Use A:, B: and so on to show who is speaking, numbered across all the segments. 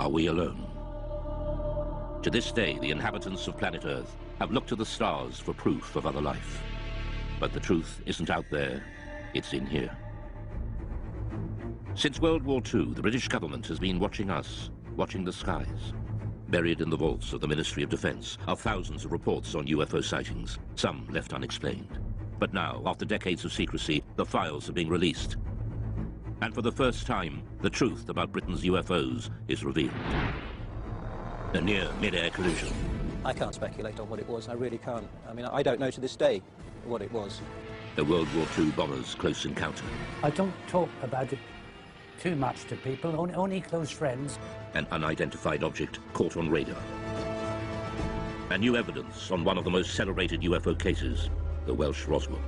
A: Are we alone? To this day, the inhabitants of planet Earth have looked to the stars for proof of other life. But the truth isn't out there, it's in here. Since World War II, the British government has been watching us, watching the skies. Buried in the vaults of the Ministry of Defence are thousands of reports on UFO sightings, some left unexplained. But now, after decades of secrecy, the files are being released. And for the first time, the truth about Britain's UFOs is revealed. A near mid-air collision.
B: I can't speculate on what it was, I really can't. I mean, I don't know to this day what it was.
A: A World War II bomber's close encounter.
C: I don't talk about it too much to people, only close friends.
A: An unidentified object caught on radar. And new evidence on one of the most celebrated UFO cases, the Welsh Roswell.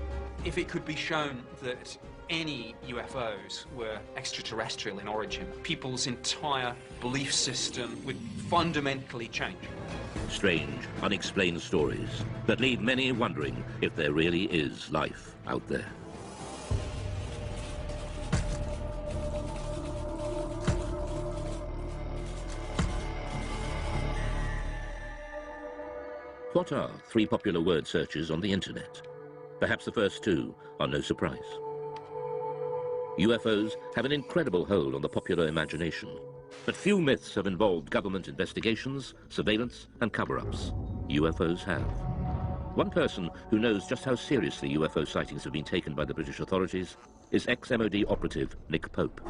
D: If it could be shown that any UFOs were extraterrestrial in origin, people's entire belief system would fundamentally change.
A: Strange, unexplained stories that leave many wondering if there really is life out there. What are three popular word searches on the internet? Perhaps the first two are no surprise. UFOs have an incredible hold on the popular imagination, but few myths have involved government investigations, surveillance, and cover-ups. UFOs have. One person who knows just how seriously UFO sightings have been taken by the British authorities is ex-MOD operative Nick Pope.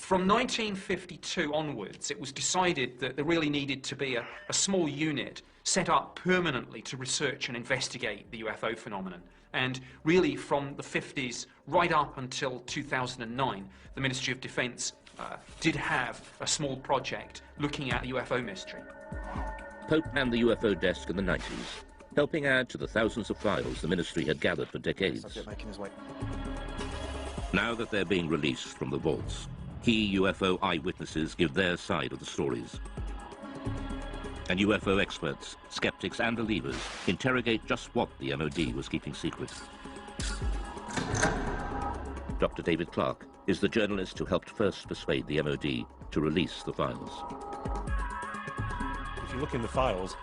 D: From 1952 onwards, it was decided that there really needed to be a small unit set up permanently to research and investigate the UFO phenomenon. And really from the 50s right up until 2009, the Ministry of Defence did have a small project looking at the UFO mystery.
A: Pope and the UFO desk in the 90s, helping add to the thousands of files the ministry had gathered for decades. Now that they're being released from the vaults, key UFO eyewitnesses give their side of the stories. And UFO experts, skeptics and believers interrogate just what the MOD was keeping secret. Dr. David Clark is the journalist who helped first persuade the MOD to release the files.
E: If you look in the files,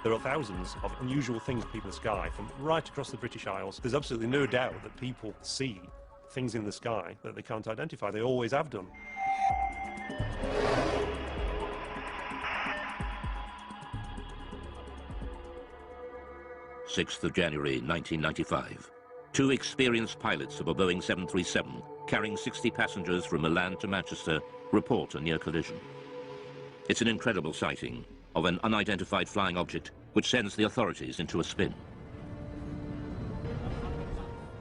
E: there are thousands of unusual things people in the sky from right across the British Isles. There's absolutely no doubt that people see things in the sky that they can't identify. They always have done.
A: 6th of January 1995. Two experienced pilots of a Boeing 737 carrying 60 passengers from Milan to Manchester report a near collision. It's an incredible sighting of an unidentified flying object which sends the authorities into a spin.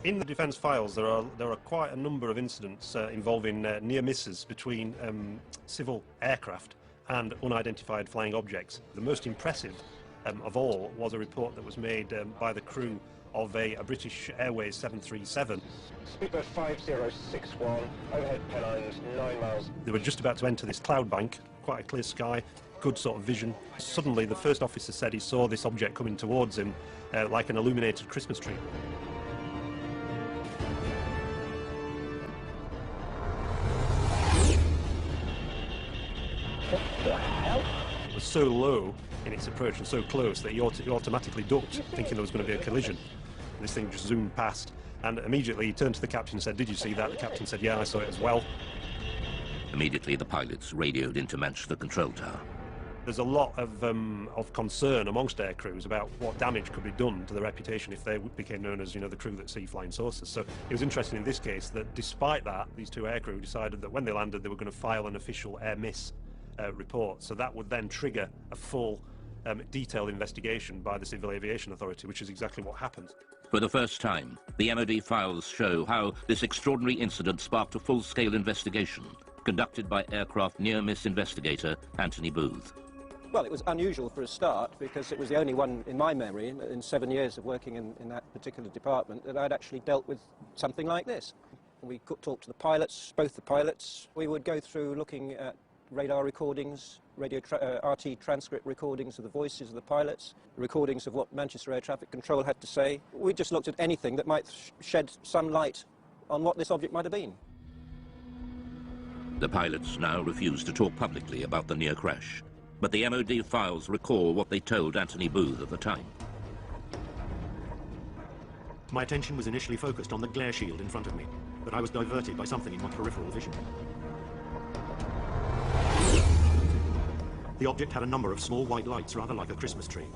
E: In the defence files, there are quite a number of incidents involving near misses between civil aircraft and unidentified flying objects. The most impressive of all was a report that was made by the crew of a British Airways 737.
F: Speedbird 5061, overhead Pennines, 9 miles.
E: They were just about to enter this cloud bank, quite a clear sky, good sort of vision. Suddenly the first officer said he saw this object coming towards him like an illuminated Christmas tree.
F: What the hell?
E: It was so low in its approach and so close that he automatically ducked, thinking there was going to be a collision. And this thing just zoomed past, and immediately he turned to the captain and said, "Did you see that?" The captain said, "Yeah, I saw it as well."
A: Immediately the pilots radioed into Manchester Control Tower.
E: There's a lot of concern amongst air crews about what damage could be done to the reputation if they became known as, the crew that see flying saucers. So it was interesting in this case that despite that, these two air crew decided that when they landed they were going to file an official air miss report. So that would then trigger a full detailed investigation by the Civil Aviation Authority, which is exactly what happened.
A: For the first time, the MOD files show how this extraordinary incident sparked a full-scale investigation conducted by aircraft near-miss investigator Anthony Booth.
B: Well, it was unusual for a start because it was the only one in my memory in 7 years of working in that particular department that I'd actually dealt with something like this. We could talk to the pilots, both the pilots. We would go through looking at radar recordings, RT transcript recordings of the voices of the pilots, recordings of what Manchester Air Traffic Control had to say. We just looked at anything that might shed some light on what this object might have been.
A: The pilots now refuse to talk publicly about the near crash, but the MOD files recall what they told Anthony Booth at the time.
G: My attention was initially focused on the glare shield in front of me, but I was diverted by something in my peripheral vision. The object had a number of small white lights, rather like a Christmas tree.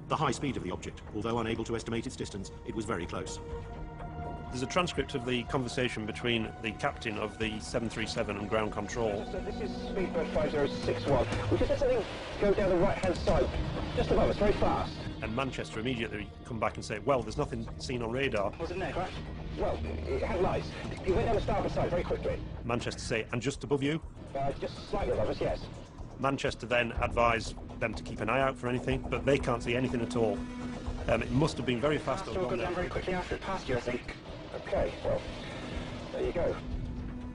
G: The high speed of the object, although unable to estimate its distance, it was very close.
E: There's a transcript of the conversation between the captain of the 737 and ground control.
F: So this is Speedbird 5061. We just had something go down the right-hand side, just above us, very fast.
E: And Manchester immediately come back and say, well, there's nothing seen on radar.
F: Was it an aircraft? Well, it had lights. It went down the starboard side very quickly.
E: Manchester say, and just above you?
F: Just slightly above us, yes.
E: Manchester then advise them to keep an eye out for anything, but they can't see anything at all. It must have been very fast.
F: So we'll go down very quickly after it passed you, I think. Okay, well, there you go.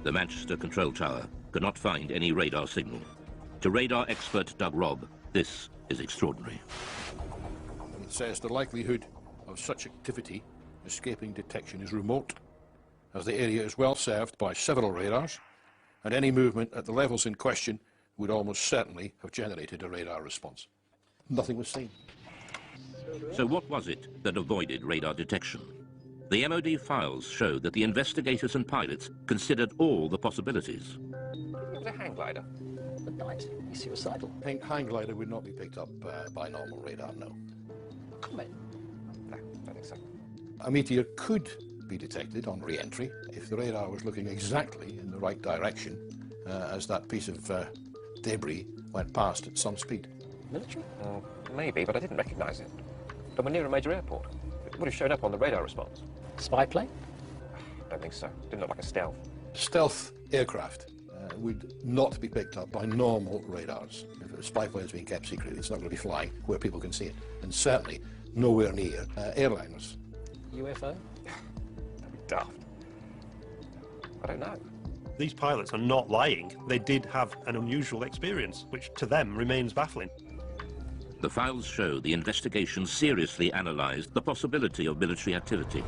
A: The Manchester control tower could not find any radar signal. To radar expert Doug Robb, this is extraordinary.
H: It says the likelihood of such activity escaping detection is remote, as the area is well served by several radars, and any movement at the levels in question would almost certainly have generated a radar response. Nothing was seen.
A: So what was it that avoided radar detection? The MOD files show that the investigators and pilots considered all the possibilities.
F: It was a hang glider.
I: At night, he's suicidal.
H: Hang glider would not be picked up by normal radar, no.
I: Comet.
F: No, I don't think so.
H: A meteor could be detected on re-entry if the radar was looking exactly in the right direction as that piece of debris went past at some speed.
I: Military?
F: Maybe, but I didn't recognise it. But we're near a major airport. It would have shown up on the radar response.
I: Spy plane?
F: I don't think so. Didn't look like a stealth.
H: Stealth aircraft would not be picked up by normal radars. If a spy plane is being kept secret, it's not going to be flying where people can see it. And certainly nowhere near airliners.
I: UFO?
F: That'd be daft. I don't know.
E: These pilots are not lying. They did have an unusual experience, which to them remains baffling.
A: The files show the investigation seriously analysed the possibility of military activity.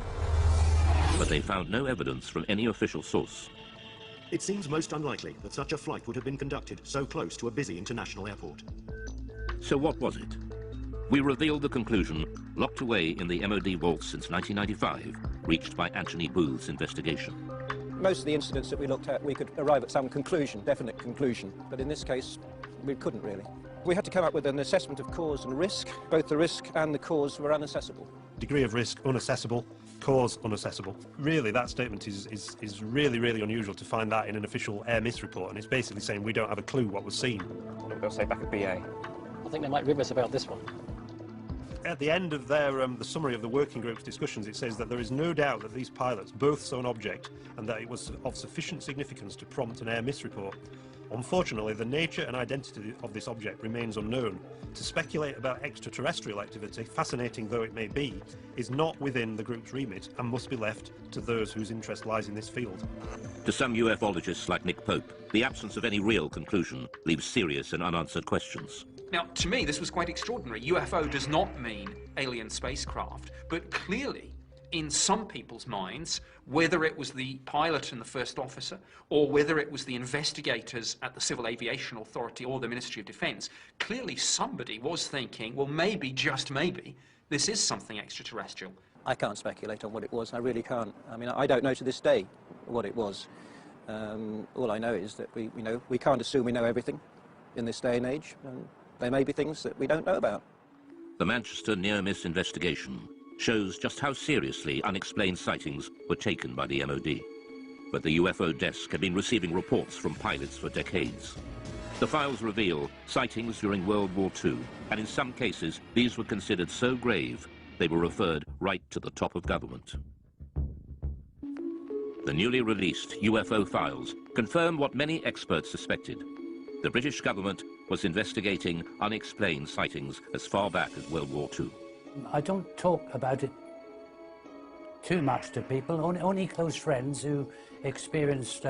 A: But they found no evidence from any official source.
G: It seems most unlikely that such a flight would have been conducted so close to a busy international airport.
A: So what was it? We revealed the conclusion, locked away in the MOD vaults since 1995, reached by Anthony Booth's investigation.
B: Most of the incidents that we looked at, we could arrive at some conclusion, definite conclusion, but in this case, we couldn't really. We had to come up with an assessment of cause and risk. Both the risk and the cause were unaccessible.
E: Degree of risk, unaccessible. Cause, unaccessible. Really, that statement is really, really unusual to find that in an official air miss report, and it's basically saying we don't have a clue what was seen.
F: What they'll say back at BA.
I: I think they might rib us about this one.
E: At the end of their the summary of the working group's discussions, it says that there is no doubt that these pilots both saw an object and that it was of sufficient significance to prompt an air miss report. Unfortunately, the nature and identity of this object remains unknown. To speculate about extraterrestrial activity, fascinating though it may be, is not within the group's remit and must be left to those whose interest lies in this field.
A: To some ufologists like Nick Pope, the absence of any real conclusion leaves serious and unanswered questions.
D: Now, to me, this was quite extraordinary. UFO does not mean alien spacecraft, but clearly, in some people's minds, whether it was the pilot and the first officer, or whether it was the investigators at the Civil Aviation Authority or the Ministry of Defence, clearly somebody was thinking, well, maybe, just maybe, this is something extraterrestrial.
B: I can't speculate on what it was, I really can't. I mean, I don't know to this day what it was. All I know is that we can't assume we know everything in this day and age. There may be things that we don't know about.
A: The Manchester near-miss investigation shows just how seriously unexplained sightings were taken by the MOD. But the UFO desk had been receiving reports from pilots for decades. The files reveal sightings during World War II, and in some cases, these were considered so grave, they were referred right to the top of government. The newly released UFO files confirm what many experts suspected. The British government was investigating unexplained sightings as far back as World War II.
C: I don't talk about it too much to people, only close friends who experienced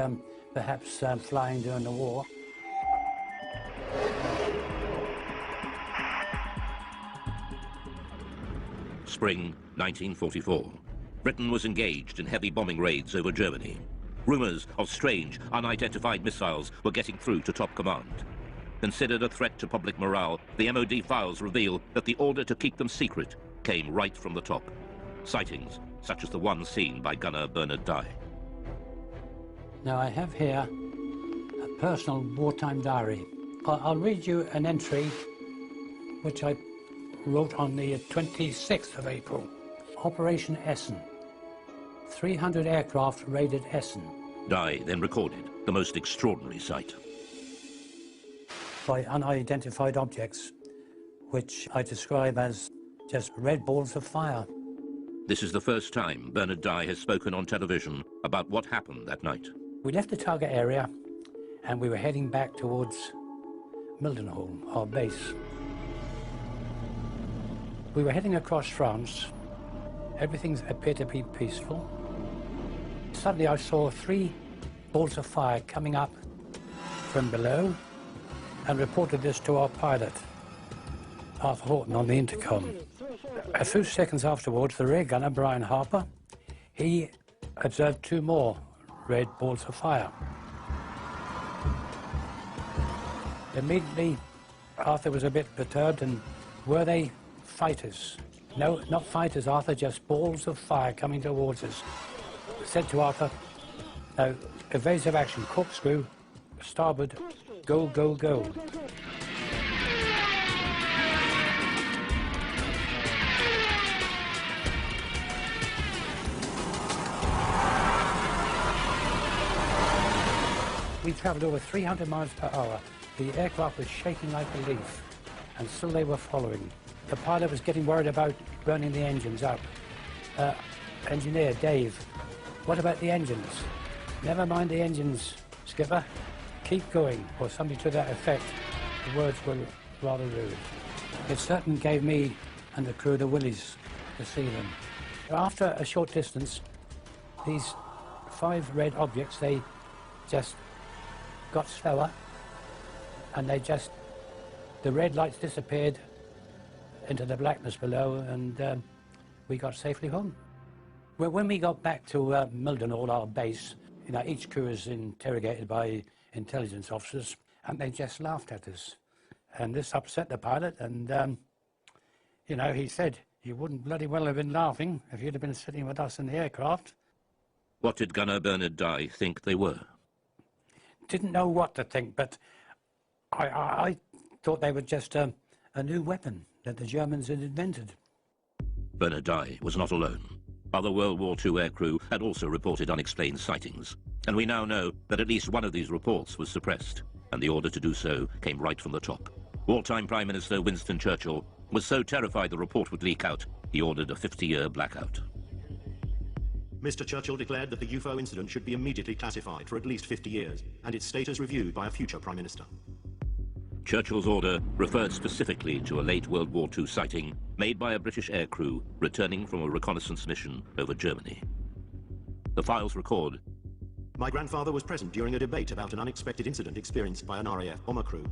C: perhaps flying during the war.
A: Spring 1944. Britain was engaged in heavy bombing raids over Germany. Rumours of strange, unidentified missiles were getting through to top command. Considered a threat to public morale, the MOD files reveal that the order to keep them secret came right from the top. Sightings, such as the one seen by gunner Bernard Dye.
C: Now I have here a personal wartime diary. I'll read you an entry which I wrote on the 26th of April. Operation Essen. 300 aircraft raided Essen.
A: Dye then recorded the most extraordinary sight.
C: By unidentified objects, which I describe as just red balls of fire.
A: This is the first time Bernard Dye has spoken on television about what happened that night.
C: We left the target area and we were heading back towards Mildenhall, our base. We were heading across France. Everything appeared to be peaceful. Suddenly I saw 3 balls of fire coming up from below and reported this to our pilot, Arthur Horton, on the intercom. A few seconds afterwards, the rear gunner, Brian Harper, he observed 2 more red balls of fire. Immediately, Arthur was a bit perturbed, and were they fighters? No, not fighters, Arthur, just balls of fire coming towards us. I said to Arthur, no, evasive action, corkscrew, starboard, go, go, go. We travelled over 300 miles per hour. The aircraft was shaking like a leaf, and still they were following. The pilot was getting worried about burning the engines up. Engineer, Dave, what about the engines? Never mind the engines, skipper. Keep going, or something to that effect. The words were rather rude. It certainly gave me and the crew the willies to see them. After a short distance, these 5 red objects, they just got slower, and the red lights disappeared into the blackness below, and we got safely home. Well, when we got back to Mildenhall, our base, you know, each crew was interrogated by intelligence officers, and they just laughed at us. And this upset the pilot, and, you know, he said, you wouldn't bloody well have been laughing if you'd have been sitting with us in the aircraft.
A: What did gunner Bernard Dye think they were?
C: Didn't know what to think, but I thought they were just a new weapon that the Germans had invented.
A: Bernard Dye was not alone. Other World War II aircrew had also reported unexplained sightings, and we now know that at least one of these reports was suppressed, and the order to do so came right from the top. Wartime Prime Minister Winston Churchill was so terrified the report would leak out, he ordered a 50-year blackout.
G: Mr. Churchill declared that the UFO incident should be immediately classified for at least 50 years, and its status reviewed by a future Prime Minister.
A: Churchill's order referred specifically to a late World War II sighting made by a British aircrew returning from a reconnaissance mission over Germany. The files record,
G: my grandfather was present during a debate about an unexpected incident experienced by an RAF bomber crew.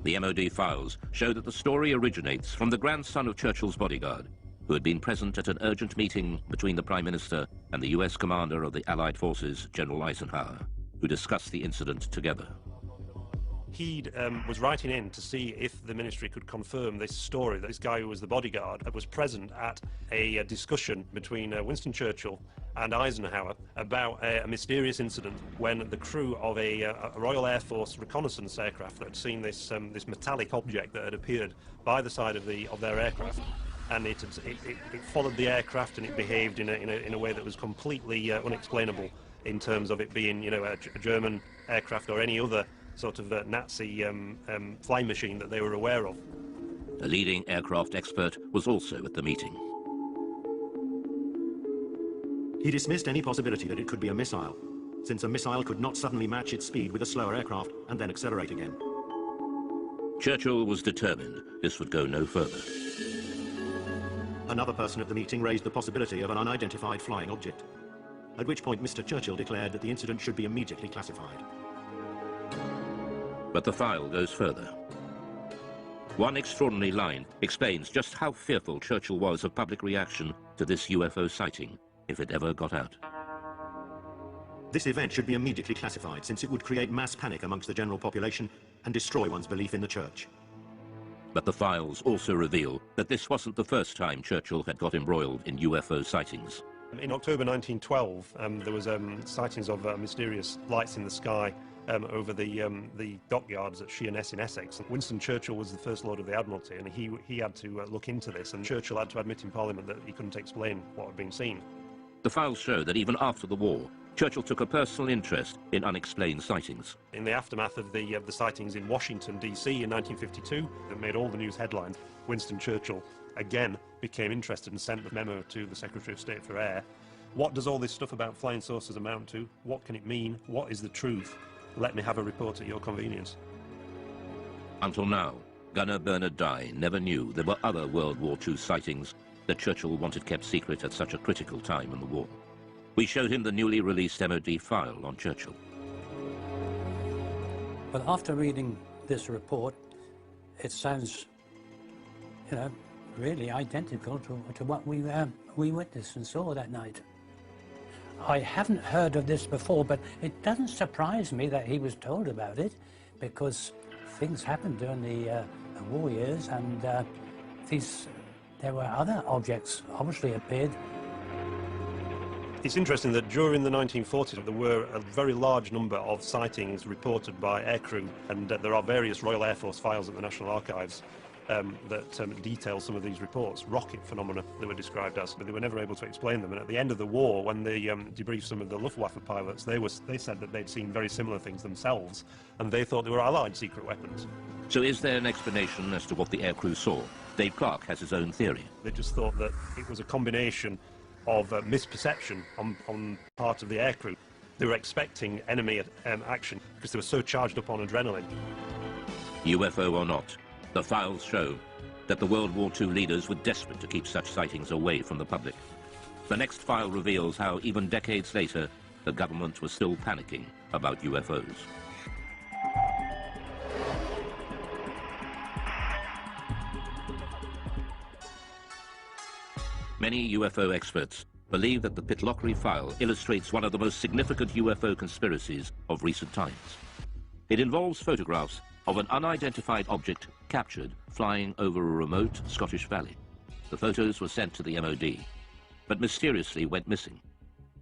A: The MOD files show that the story originates from the grandson of Churchill's bodyguard, who had been present at an urgent meeting between the Prime Minister and the US commander of the Allied forces, General Eisenhower, who discussed the incident together.
E: He was writing in to see if the ministry could confirm this story, that this guy who was the bodyguard was present at a discussion between Winston Churchill and Eisenhower about a mysterious incident when the crew of a Royal Air Force reconnaissance aircraft that had seen this metallic object that had appeared by the side of their aircraft, and it followed the aircraft, and it behaved in a way that was completely unexplainable in terms of it being, you know, a German aircraft or any other sort of Nazi flying machine that they were aware of.
A: A leading aircraft expert was also at the meeting.
G: He dismissed any possibility that it could be a missile, since a missile could not suddenly match its speed with a slower aircraft and then accelerate again.
A: Churchill was determined this would go no further.
G: Another person at the meeting raised the possibility of an unidentified flying object, at which point Mr. Churchill declared that the incident should be immediately classified.
A: But the file goes further. One extraordinary line explains just how fearful Churchill was of public reaction to this UFO sighting, if it ever got out.
G: This event should be immediately classified, since it would create mass panic amongst the general population and destroy one's belief in the church.
A: But the files also reveal that this wasn't the first time Churchill had got embroiled in UFO sightings.
E: In October 1912, there was sightings of mysterious lights in the sky over the dockyards at Sheerness in Essex. Winston Churchill was the First Lord of the Admiralty, and he had to look into this, and Churchill had to admit in Parliament that he couldn't explain what had been seen.
A: The files show that even after the war, Churchill took a personal interest in unexplained sightings.
E: In the aftermath of the sightings in Washington, D.C. in 1952, that made all the news headlines, Winston Churchill again became interested and sent the memo to the Secretary of State for Air. What does all this stuff about flying saucers amount to? What can it mean? What is the truth? Let me have a report at your convenience.
A: Until now, gunner Bernard Dye never knew there were other World War II sightings that Churchill wanted kept secret at such a critical time in the war. We showed him the newly released MOD file on Churchill.
C: But after reading this report, it sounds, you know, really identical to what we witnessed and saw that night. I haven't heard of this before, but it doesn't surprise me that he was told about it, because things happened during the war years, and there were other objects obviously appeared.
E: It's interesting that during the 1940s there were a very large number of sightings reported by aircrew, and there are various Royal Air Force files at the National Archives that detail some of these reports, rocket phenomena they were described as, but they were never able to explain them. And at the end of the war, when they debriefed some of the Luftwaffe pilots, they said that they'd seen very similar things themselves, and they thought they were Allied secret weapons.
A: So is there an explanation as to what the aircrew saw? Dave Clark has his own theory.
E: They just thought that it was a combination of misperception on part of the aircrew. They were expecting enemy action because they were so charged up on adrenaline.
A: UFO or not, the files show that the World War II leaders were desperate to keep such sightings away from the public. The next file reveals how, even decades later, the government was still panicking about UFOs. Many UFO experts believe that the Pitlochry file illustrates one of the most significant UFO conspiracies of recent times. It involves photographs of an unidentified object captured flying over a remote Scottish valley. The photos were sent to the MOD, but mysteriously went missing.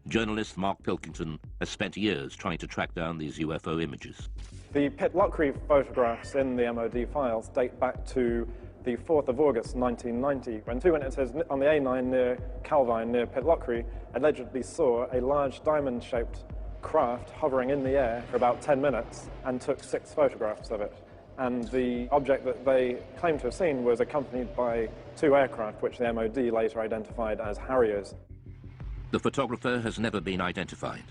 A: Journalist Mark Pilkington has spent years trying to track down these UFO images.
J: The Pitlochry photographs in the MOD files date back to the 4th of August 1990, when two witnesses on the A9 near Calvine, near Pitlochry, allegedly saw a large diamond-shaped craft hovering in the air for about 10 minutes and took 6 photographs of it. And the object that they claimed to have seen was accompanied by 2 aircraft, which the MOD later identified as Harriers.
A: The photographer has never been identified.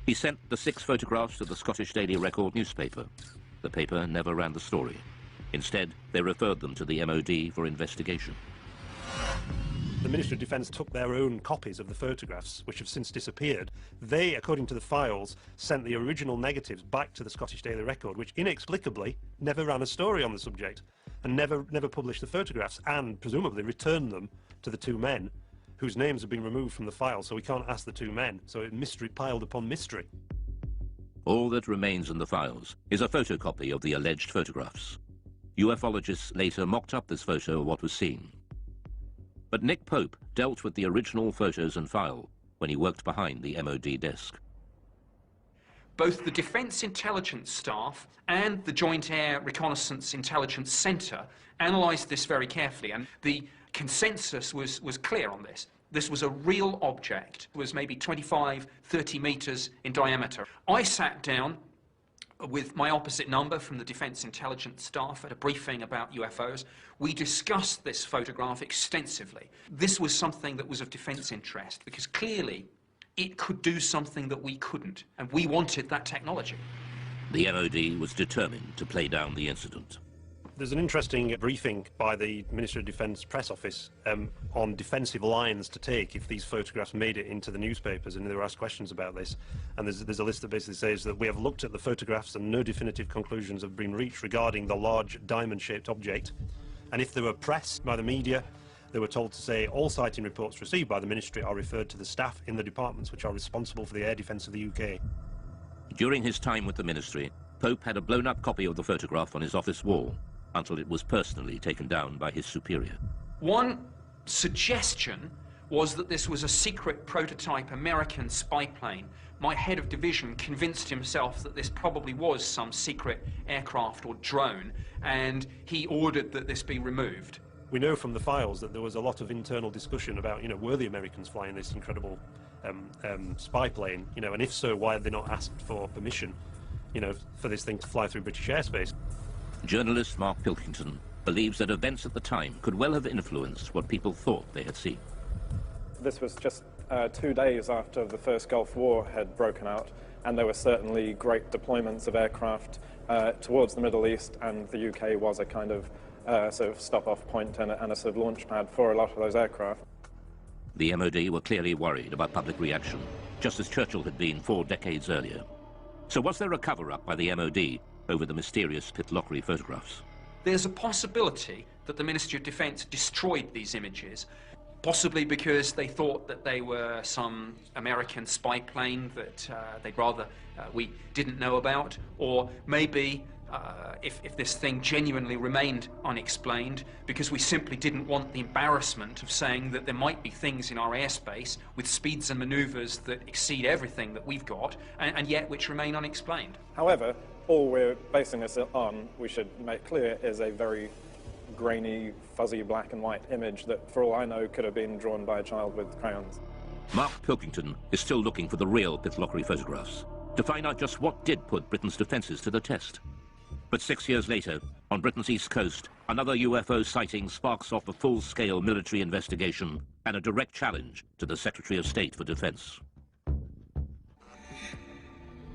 A: He sent the 6 photographs to the Scottish Daily Record newspaper. The paper never ran the story. Instead, they referred them to the MOD for investigation.
E: The Ministry of Defence took their own copies of the photographs, which have since disappeared. They, according to the files, sent the original negatives back to the Scottish Daily Record, which inexplicably never ran a story on the subject and never published the photographs, and presumably returned them to the 2 men whose names have been removed from the file, so we can't ask the 2 men. So mystery piled upon mystery.
A: All that remains in the files is a photocopy of the alleged photographs. Ufologists later mocked up this photo of what was seen. But Nick Pope dealt with the original photos and file when he worked behind the MOD desk.
D: Both the Defence Intelligence Staff and the Joint Air Reconnaissance Intelligence Centre analysed this very carefully, and the consensus was clear on this. This was a real object. It was maybe 25, 30 metres in diameter. I sat down with my opposite number from the Defence Intelligence Staff at a briefing about UFOs. We discussed this photograph extensively. This was something that was of defence interest, because clearly it could do something that we couldn't, and we wanted that technology.
A: The MOD was determined to play down the incident.
E: There's an interesting briefing by the Ministry of Defence press office on defensive lines to take if these photographs made it into the newspapers, and they were asked questions about this. And there's a list that basically says that we have looked at the photographs and no definitive conclusions have been reached regarding the large diamond-shaped object. And if they were pressed by the media, They were told to say all sighting reports received by the ministry are referred to the staff in the departments which are responsible for the air defence of the UK.
A: During his time with the ministry, Pope had a blown-up copy of the photograph on his office wall until it was personally taken down by his superior.
D: One suggestion was that this was a secret prototype American spy plane. My head of division convinced himself that this probably was some secret aircraft or drone, and he ordered that this be removed.
E: We know from the files that there was a lot of internal discussion about, were the Americans flying this incredible spy plane, and if so, why had they not asked for permission, for this thing to fly through British airspace?
A: Journalist Mark Pilkington believes that events at the time could well have influenced what people thought they had seen.
J: This was just 2 days after the first Gulf War had broken out, and there were certainly great deployments of aircraft towards the Middle East, and the UK was a kind of sort of stop-off point and a sort of launch pad for a lot of those aircraft.
A: The MOD were clearly worried about public reaction, just as Churchill had been 4 decades earlier. So was there a cover-up by the MOD over the mysterious Pitlochry photographs?
D: There's a possibility that the Ministry of Defence destroyed these images, possibly because they thought that they were some American spy plane that they'd rather we didn't know about, or maybe if this thing genuinely remained unexplained, because we simply didn't want the embarrassment of saying that there might be things in our airspace with speeds and manoeuvres that exceed everything that we've got, and yet which remain unexplained.
J: However, all we're basing this on, we should make clear, is a very grainy, fuzzy black and white image that, for all I know, could have been drawn by a child with crayons.
A: Mark Pilkington is still looking for the real Pitlochry photographs to find out just what did put Britain's defences to the test. But 6 years later, on Britain's east coast, another UFO sighting sparks off a full-scale military investigation and a direct challenge to the Secretary of State for Defence.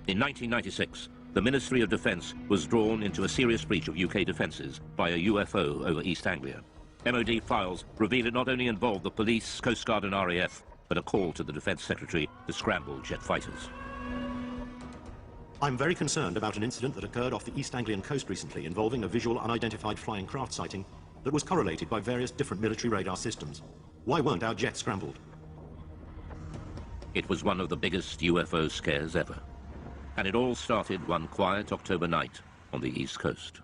A: In 1996, the Ministry of Defence was drawn into a serious breach of UK defences by a UFO over East Anglia. MOD files reveal it not only involved the police, Coast Guard and RAF, but a call to the Defence Secretary to scramble jet fighters.
G: I'm very concerned about an incident that occurred off the East Anglian coast recently involving a visual unidentified flying craft sighting that was correlated by various different military radar systems. Why weren't our jets scrambled?
A: It was one of the biggest UFO scares ever. And it all started one quiet October night on the East Coast.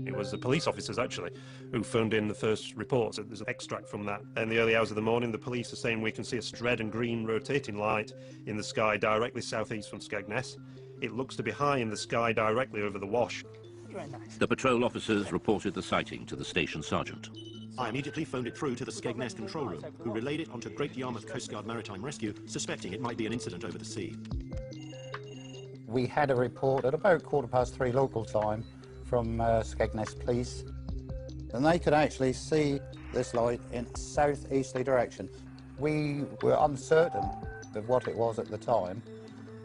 E: It was the police officers, actually, who phoned in the first reports. There's an extract from that. In the early hours of the morning, the police are saying we can see a red and green rotating light in the sky directly southeast from Skegness. It looks to be high in the sky directly over the Wash.
C: Very nice.
A: The patrol officers reported the sighting to the station sergeant.
G: I immediately phoned it through to the Skegness control room, who relayed it onto Great Yarmouth Coast Guard Maritime Rescue, suspecting it might be an incident over the sea.
K: We had a report at about 3:15 local time from Skegness Police, and they could actually see this light in a southeasterly direction. We were uncertain of what it was at the time,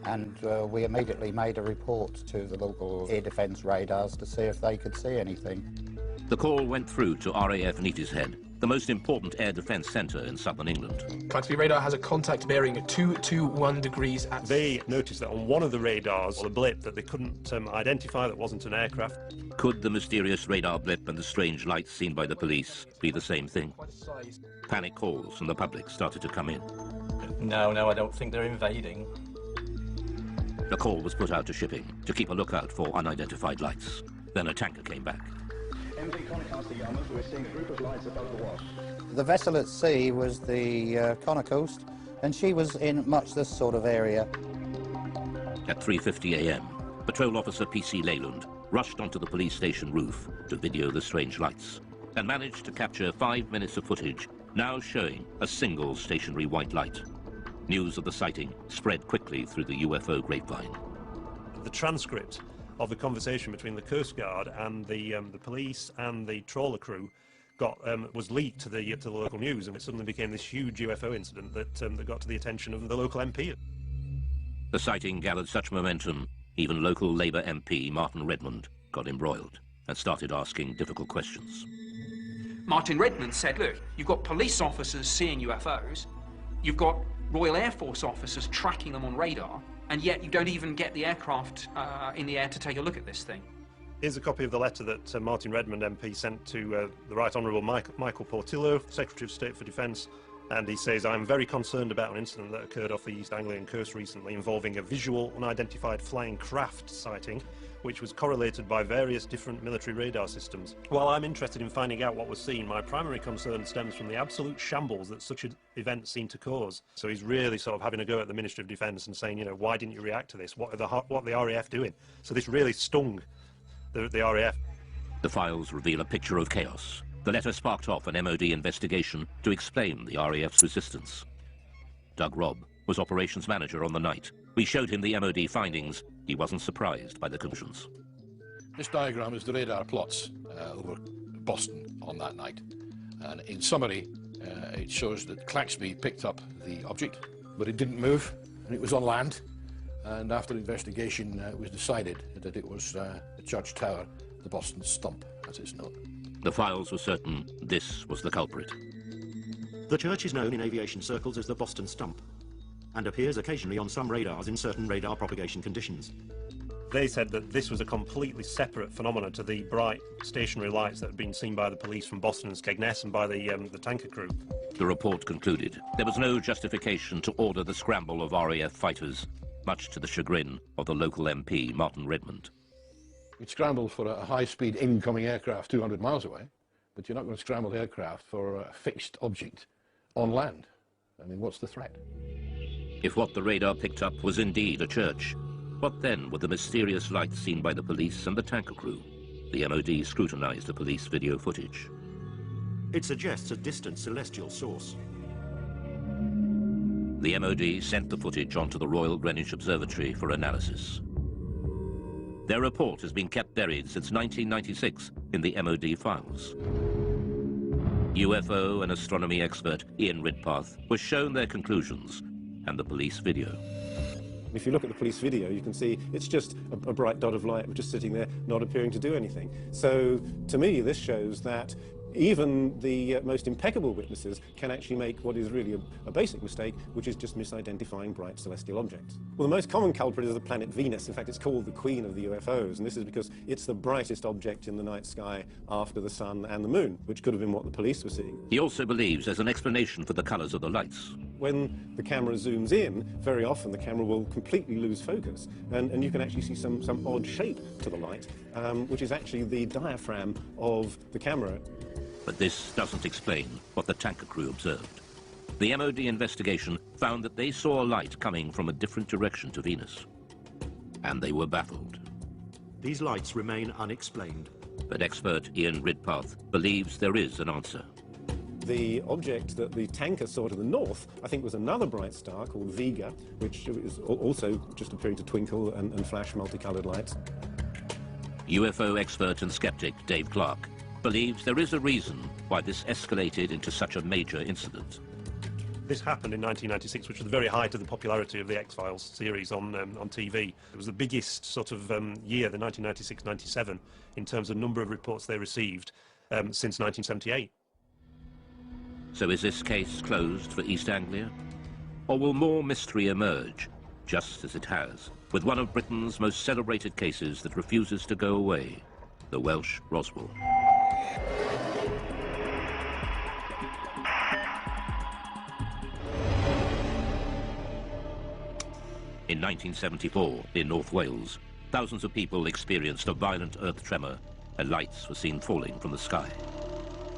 K: and we immediately made a report to the local air defence radars to see if they could see anything.
A: The call went through to RAF Neatishead, the most important air defence centre in southern England.
L: Trying-to-be radar has a contact bearing at 221 degrees at...
E: They noticed that on one of the radars, a blip that they couldn't identify that wasn't an aircraft.
A: Could the mysterious radar blip and the strange lights seen by the police be the same thing? Panic calls from the public started to come in.
M: No, I don't think they're invading.
A: The call was put out to shipping to keep a lookout for unidentified lights. Then a tanker came back.
F: We're seeing a group of lights above the Wash.
K: The vessel at sea was the Connor Coast, and she was in much this sort of area.
A: At 3:50 a.m., Patrol Officer P.C. Leyland rushed onto the police station roof to video the strange lights and managed to capture 5 minutes of footage, now showing a single stationary white light. News of the sighting spread quickly through the UFO grapevine.
E: The transcript of the conversation between the Coast Guard and the police and the trawler crew was leaked to the local news, and it suddenly became this huge UFO incident that got to the attention of the local MP.
A: The sighting gathered such momentum, even local Labour MP Martin Redmond got embroiled and started asking difficult questions.
D: Martin Redmond said, look, you've got police officers seeing UFOs, you've got Royal Air Force officers tracking them on radar, and yet you don't even get the aircraft in the air to take a look at this thing.
E: Here's a copy of the letter that Martin Redmond MP sent to the Right Honourable Michael Portillo, Secretary of State for Defence, and he says, "I'm very concerned about an incident that occurred off the East Anglian coast recently involving a visual unidentified flying craft sighting, which was correlated by various different military radar systems. While I'm interested in finding out what was seen, my primary concern stems from the absolute shambles that such an event seemed to cause." So he's really sort of having a go at the Ministry of Defence and saying, you know, why didn't you react to this? What are the RAF doing? So this really stung the RAF.
A: The files reveal a picture of chaos. The letter sparked off an MOD investigation to explain the RAF's resistance. Doug Robb was operations manager on the night. We showed him the MOD findings. He wasn't surprised by the conclusions.
H: This diagram is the radar plots over Boston on that night. And in summary, it shows that Claxby picked up the object, but it didn't move, and it was on land. And after investigation, it was decided that it was the Church Tower, the Boston Stump, as it's known.
A: The files were certain this was the culprit.
G: The church is known in aviation circles as the Boston Stump, and appears occasionally on some radars in certain radar propagation conditions.
E: They said that this was a completely separate phenomenon to the bright stationary lights that had been seen by the police from Boston and Skegness and by the tanker crew.
A: The report concluded there was no justification to order the scramble of RAF fighters, much to the chagrin of the local MP, Martin Redmond.
H: You'd scramble for a high-speed incoming aircraft 200 miles away, but you're not going to scramble aircraft for a fixed object on land. I mean, what's the threat?
A: If what the radar picked up was indeed a church, what then were the mysterious lights seen by the police and the tanker crew? The MOD scrutinized the police video footage.
G: It suggests a distant celestial source.
A: The MOD sent the footage onto the Royal Greenwich Observatory for analysis. Their report has been kept buried since 1996 in the MOD files. UFO and astronomy expert Ian Ridpath was shown their conclusions and the police video.
N: If you look at the police video, you can see it's just a bright dot of light just sitting there, not appearing to do anything. So, to me, this shows that even the most impeccable witnesses can actually make what is really a basic mistake, which is just misidentifying bright celestial objects. Well, the most common culprit is the planet Venus. In fact, it's called the queen of the UFOs, and this is because it's the brightest object in the night sky after the sun and the moon, which could have been what the police were seeing.
A: He also believes there's an explanation for the colors of the lights.
N: When the camera zooms in, very often the camera will completely lose focus, and you can actually see some odd shape to the light, which is actually the diaphragm of the camera.
A: But this doesn't explain what the tanker crew observed. The MOD investigation found that they saw a light coming from a different direction to Venus. And they were baffled.
G: These lights remain unexplained.
A: But expert Ian Ridpath believes there is an answer.
N: The object that the tanker saw to the north, I think, was another bright star called Vega, which is also just appearing to twinkle and flash multicolored lights.
A: UFO expert and skeptic Dave Clark believes there is a reason why this escalated into such a major incident.
E: This happened in 1996, which was the very height of the popularity of the X-Files series on TV. It was the biggest sort of year, the 1996-97, in terms of number of reports they received since 1978.
A: So is this case closed for East Anglia? Or will more mystery emerge, just as it has, with one of Britain's most celebrated cases that refuses to go away, the Welsh Roswell? In 1974, in North Wales, thousands of people experienced a violent earth tremor and lights were seen falling from the sky.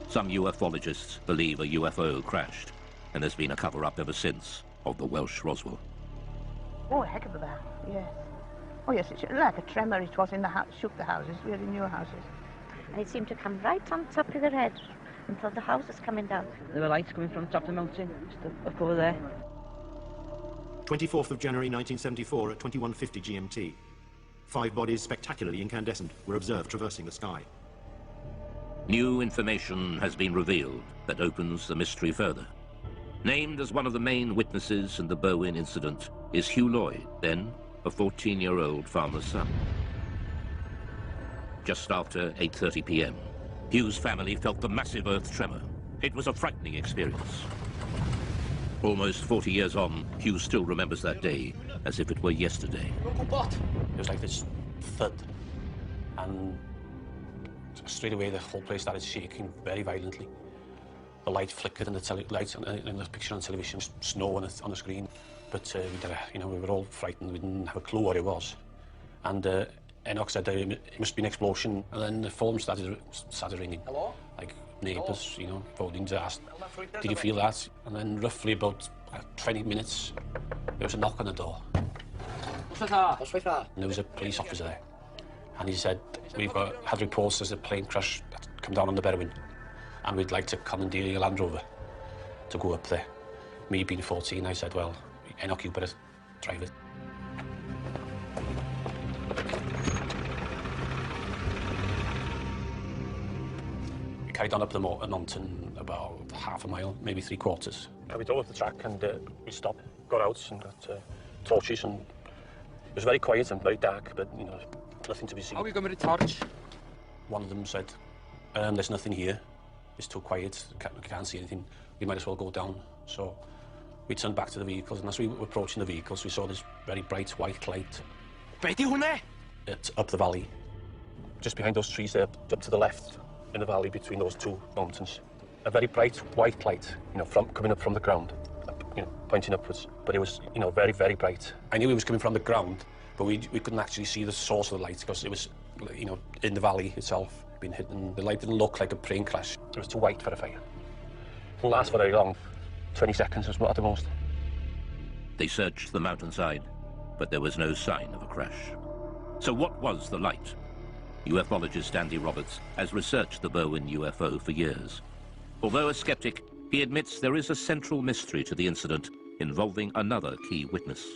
A: Some ufologists believe a UFO crashed, and there's been a cover-up ever since of the Welsh Roswell.
O: Oh, a heck of a bang, yes. Oh, yes, it's like a tremor. It was in the house, shook the houses, really new houses.
P: And it seemed to come right on top of their head until the house was coming down.
O: There were lights coming from the top of the mountain, just up over there.
G: 24th of January 1974 at 21:50 GMT. 5 bodies, spectacularly incandescent, were observed traversing the sky.
A: New information has been revealed that opens the mystery further. Named as one of the main witnesses in the Berwyn incident is Hugh Lloyd, then a 14-year-old farmer's son. Just after 8:30 p.m., Hugh's family felt the massive earth tremor. It was a frightening experience. Almost 40 years on, Hugh still remembers that day as if it were yesterday.
M: It was like this thud, and straight away the whole place started shaking very violently. The light flickered in the lights in the picture on television, snow on the screen. But we were all frightened. We didn't have a clue what it was. And Enoch said it must be an explosion. And then the phone started ringing. Hello? Like neighbours, phoning to ask, did you feel that? And then roughly about 20 minutes, there was a knock on the door.
I: What's with that?
M: And there was a police officer there. And he said, we've had reports there's a plane crash that's come down on the Berwyn, and we'd like to commandeer your Land Rover to go up there. Me being 14, I said, well, Enoch, you better drive it. We carried on up the mountain about half a mile, maybe 3/4. And we drove up the track and we stopped, got out and got torches, and it was very quiet and very dark, but, nothing to be seen.
L: Are we going with a torch?
M: One of them said, there's nothing here. It's too quiet, we can't see anything. We might as well go down. So we turned back to the vehicles, and as we were approaching the vehicles, we saw this very bright white light. It's up the valley. Just behind those trees there, up to the left, in the valley between those two mountains. A very bright white light, coming up from the ground, pointing upwards. But it was, very, very bright. I knew it was coming from the ground, but we couldn't actually see the source of the light because it was, in the valley itself, being hit, and the light didn't look like a plane crash. It was too white for a fire. It didn't last for very long, 20 seconds at the most.
A: They searched the mountainside, but there was no sign of a crash. So what was the light? Ufologist Andy Roberts has researched the Berwyn UFO for years. Although a skeptic, he admits there is a central mystery to the incident involving another key witness.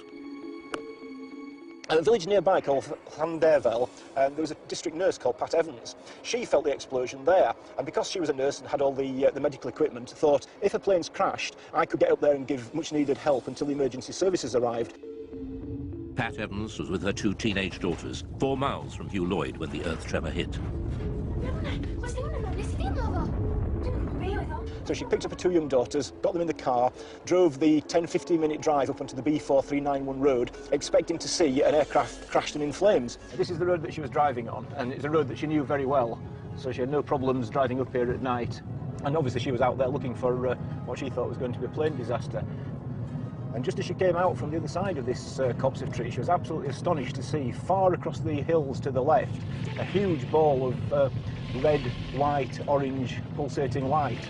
F: At a village nearby called Llanderfel, there was a district nurse called Pat Evans. She felt the explosion there, and because she was a nurse and had all the medical equipment, thought, if a plane's crashed, I could get up there and give much-needed help until the emergency services arrived.
A: Pat Evans was with her 2 teenage daughters, 4 miles from Hugh Lloyd when the earth tremor hit.
F: So she picked up her 2 young daughters, got them in the car, drove the 10-15 minute drive up onto the B4391 road, expecting to see an aircraft crashed and in flames. This is the road that she was driving on, and it's a road that she knew very well, so she had no problems driving up here at night. And obviously she was out there looking for what she thought was going to be a plane disaster. And just as she came out from the other side of this copse of trees, she was absolutely astonished to see, far across the hills to the left, a huge ball of red, white, orange, pulsating light.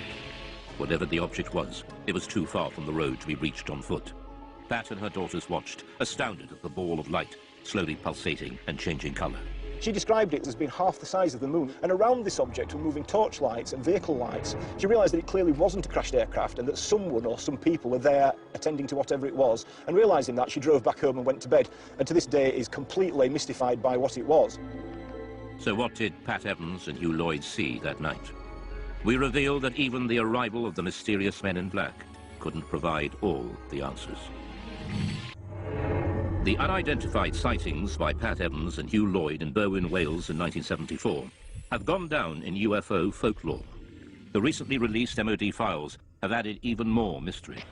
A: Whatever the object was, it was too far from the road to be reached on foot. Pat and her daughters watched, astounded at the ball of light, slowly pulsating and changing colour.
F: She described it as being half the size of the moon, and around this object were moving torchlights and vehicle lights. She realised that it clearly wasn't a crashed aircraft and that someone or some people were there attending to whatever it was, and realising that, she drove back home and went to bed, and to this day is completely mystified by what it was.
A: So what did Pat Evans and Hugh Lloyd see that night? We reveal that even the arrival of the mysterious men in black couldn't provide all the answers. The unidentified sightings by Pat Evans and Hugh Lloyd in Berwyn, Wales in 1974 have gone down in UFO folklore. The recently released MOD files have added even more mystery.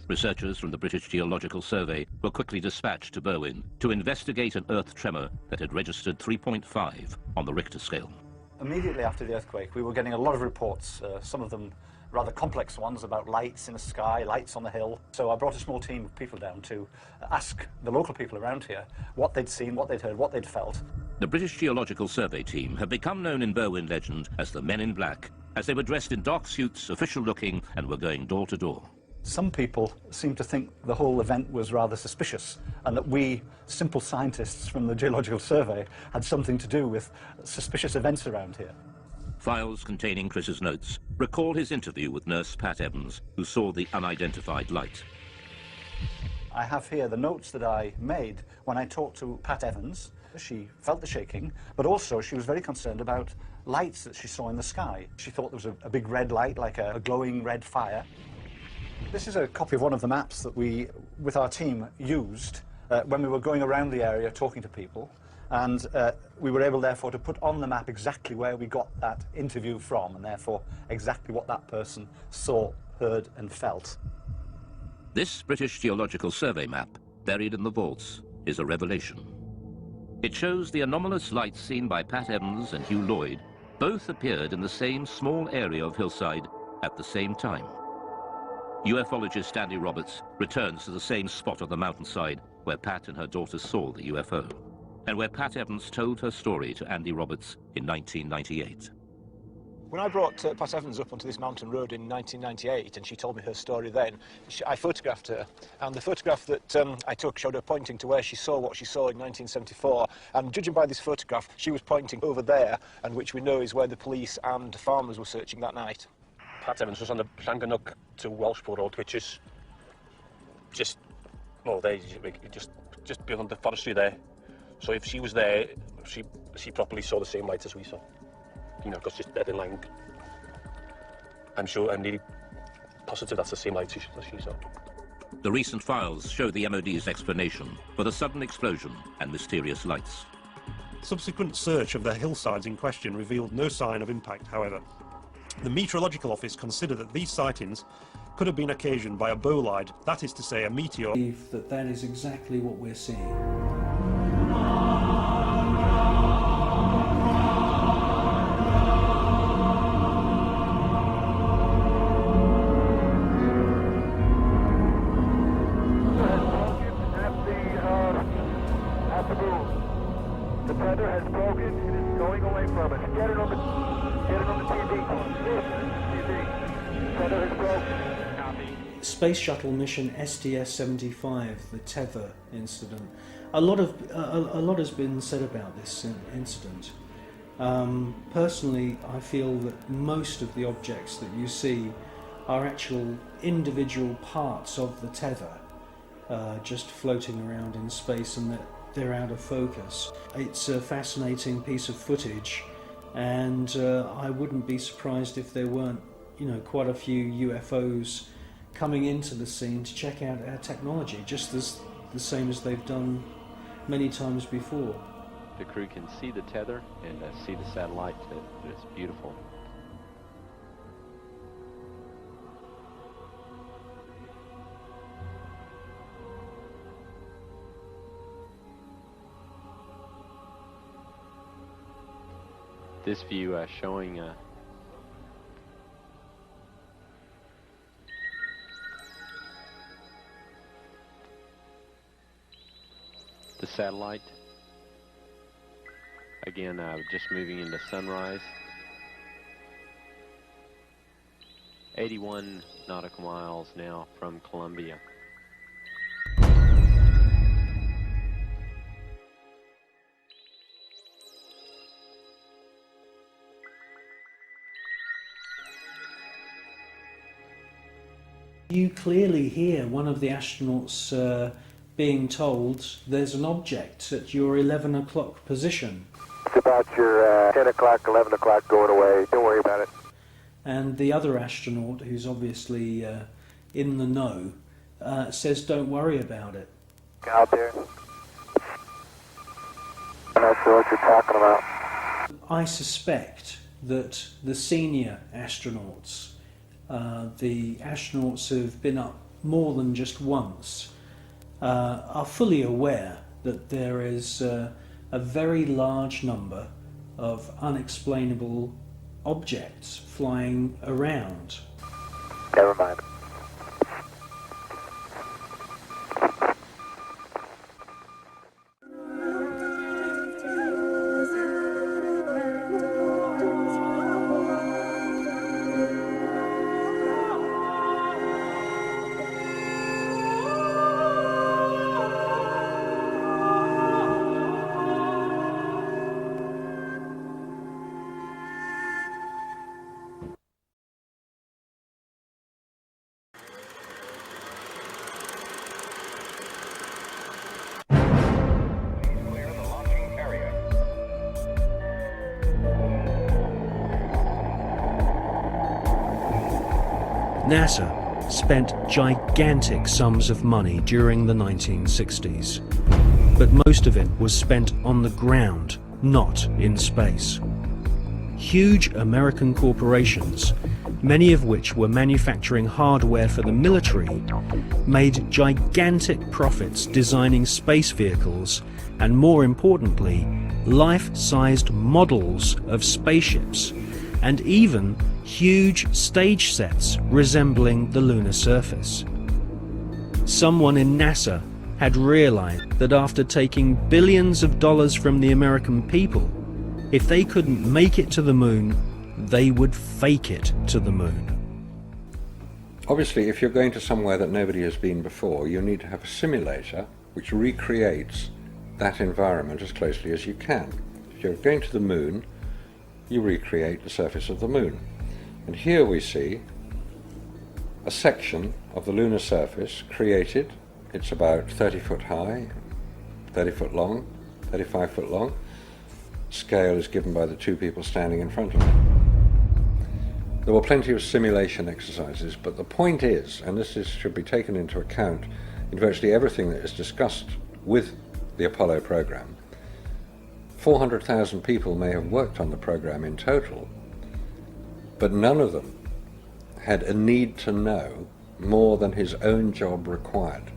A: Researchers from the British Geological Survey were quickly dispatched to Berwyn to investigate an earth tremor that had registered 3.5 on the Richter scale.
Q: Immediately after the earthquake, we were getting a lot of reports, some of them rather complex ones about lights in the sky, lights on the hill. So I brought a small team of people down to ask the local people around here what they'd seen, what they'd heard, what they'd felt.
A: The British Geological Survey team have become known in Berwyn legend as the Men in Black, as they were dressed in dark suits, official-looking, and were going door to door.
Q: Some people seem to think the whole event was rather suspicious, and that we, simple scientists from the Geological Survey, had something to do with suspicious events around here.
A: Files containing Chris's notes recall his interview with nurse Pat Evans, who saw the unidentified light.
Q: I have here the notes that I made when I talked to Pat Evans. She felt the shaking, but also she was very concerned about lights that she saw in the sky. She thought there was a big red light, like a glowing red fire. This is a copy of one of the maps that we, with our team, used when we were going around the area talking to people, and we were able, therefore, to put on the map exactly where we got that interview from, and therefore exactly what that person saw, heard and felt.
A: This British Geological Survey map buried in the vaults, is a revelation. It shows the anomalous lights seen by Pat Evans and Hugh Lloyd both appeared in the same small area of hillside at the same time. UFologist Andy Roberts returns to the same spot on the mountainside where Pat and her daughter saw the UFO, and where Pat Evans told her story to Andy Roberts in 1998.
F: When I brought Pat Evans up onto this mountain road in 1998 and she told me her story then, I photographed her. And the photograph that I took showed her pointing to where she saw what she saw in 1974. And judging by this photograph, she was pointing over there, and which we know is where the police and farmers were searching that night.
M: Pat Evans was on the Llangannock to Welshpool Road, which is just, well, just beyond the forestry there. So if she was there, she probably saw the same lights as we saw. You know, because she's dead in line. I'm sure, I'm nearly positive that's the same lights as she saw.
A: The recent files show the MOD's explanation for the sudden explosion and mysterious lights.
E: Subsequent search of the hillsides in question revealed no sign of impact, however. The Meteorological Office considered that these sightings could have been occasioned by a bolide, that is to say, a meteor.
R: That is exactly what we're seeing.
S: The tether has broken. It is going away from us. Get it on the TV. The tether has broken. Copy.
R: Space Shuttle mission STS-75, the tether incident. A lot has been said about this incident. Personally, I feel that most of the objects that you see are actual individual parts of the tether, just floating around in space, and that they're out of focus. It's a fascinating piece of footage, and I wouldn't be surprised if there weren't, quite a few UFOs coming into the scene to check out our technology, just the same as they've done many times before.
T: The crew can see the tether and see the satellite. It's beautiful. This view showing the satellite. Again, just moving into sunrise. 81 nautical miles now from Columbia.
R: You clearly hear one of the astronauts being told there's an object at your 11 o'clock position.
S: It's about your 10 o'clock, 11 o'clock going away. Don't worry about it.
R: And the other astronaut, who's obviously in the know, says don't worry about it.
S: Out there. I'm not sure what you're talking about.
R: I suspect that the senior astronauts, the astronauts who've been up more than just once, are fully aware that there is a very large number of unexplainable objects flying around.
S: Never mind.
R: NASA spent gigantic sums of money during the 1960s, but most of it was spent on the ground, not in space. Huge American corporations many of which were manufacturing hardware for the military, made gigantic profits designing space vehicles and, more importantly, life-sized models of spaceships and even huge stage sets resembling the lunar surface. Someone in NASA had realized that after taking billions of dollars from the American people, if they couldn't make it to the moon, they would fake it to the moon.
U: Obviously, if you're going to somewhere that nobody has been before, you need to have a simulator which recreates that environment as closely as you can. If you're going to the moon, you recreate the surface of the moon. And here we see a section of the lunar surface created. It's about 30 foot high, 30 foot long, 35 foot long. Scale is given by the two people standing in front of it. There were plenty of simulation exercises, but the point is, and this should be taken into account in virtually everything that is discussed with the Apollo program, 400,000 people may have worked on the program in total, but none of them had a need to know more than his own job required.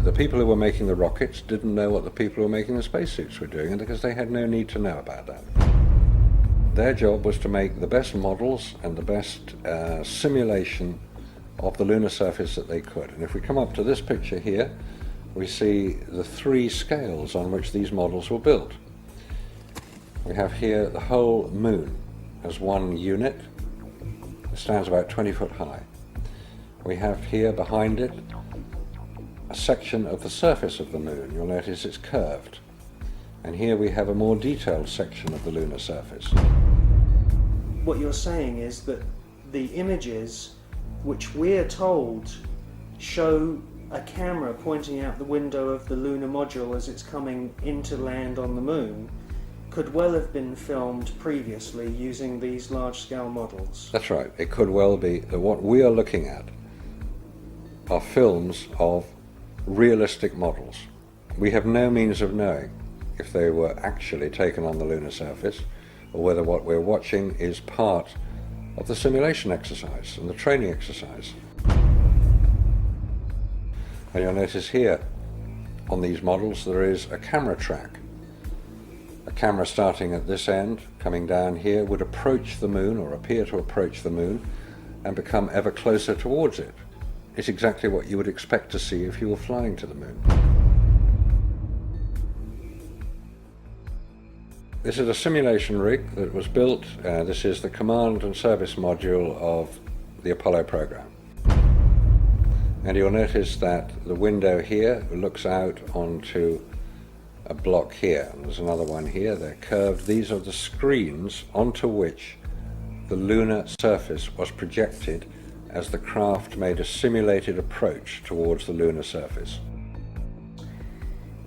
U: The people who were making the rockets didn't know what the people who were making the spacesuits were doing, because they had no need to know about that. Their job was to make the best models and the best simulation of the lunar surface that they could. And if we come up to this picture here, we see the three scales on which these models were built. We have here the whole moon as one unit. It stands about 20 foot high. We have here behind it a section of the surface of the moon. You'll notice it's curved. And here we have a more detailed section of the lunar surface.
R: What you're saying is that the images which we're told show a camera pointing out the window of the lunar module as it's coming into land on the moon could well have been filmed previously using these large-scale models.
U: That's right. It could well be that what we are looking at are films of realistic models. We have no means of knowing if they were actually taken on the lunar surface, or whether what we're watching is part of the simulation exercise and the training exercise. And you'll notice here on these models there is a camera track. A camera starting at this end, coming down here, would approach the moon, or appear to approach the moon, and become ever closer towards it. It's exactly what you would expect to see if you were flying to the moon. This is a simulation rig that was built. This is the command and service module of the Apollo program. And you'll notice that the window here looks out onto a block here. And there's another one here. They're curved. These are the screens onto which the lunar surface was projected as the craft made a simulated approach towards the lunar surface.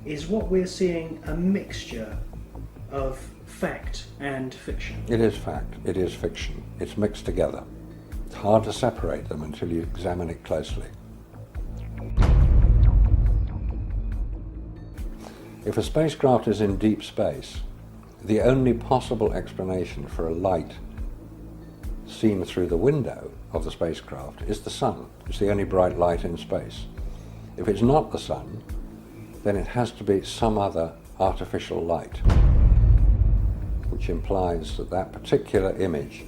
R: Is what we're seeing a mixture of fact and fiction?
U: It is fact, it is fiction. It's mixed together. It's hard to separate them until you examine it closely. If a spacecraft is in deep space, the only possible explanation for a light seen through the window of the spacecraft is the sun. It's the only bright light in space. If it's not the sun, then it has to be some other artificial light, which implies that that particular image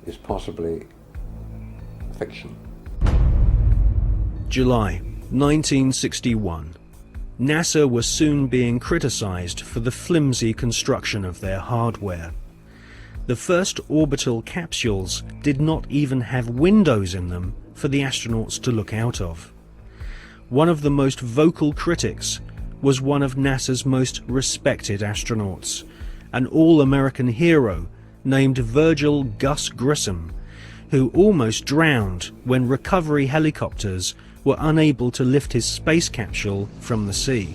U: is possibly fiction.
R: July 1961. NASA was soon being criticized for the flimsy construction of their hardware. The first orbital capsules did not even have windows in them for the astronauts to look out of. One of the most vocal critics was one of NASA's most respected astronauts, an all-American hero named Virgil Gus Grissom, who almost drowned when recovery helicopters were unable to lift his space capsule from the sea.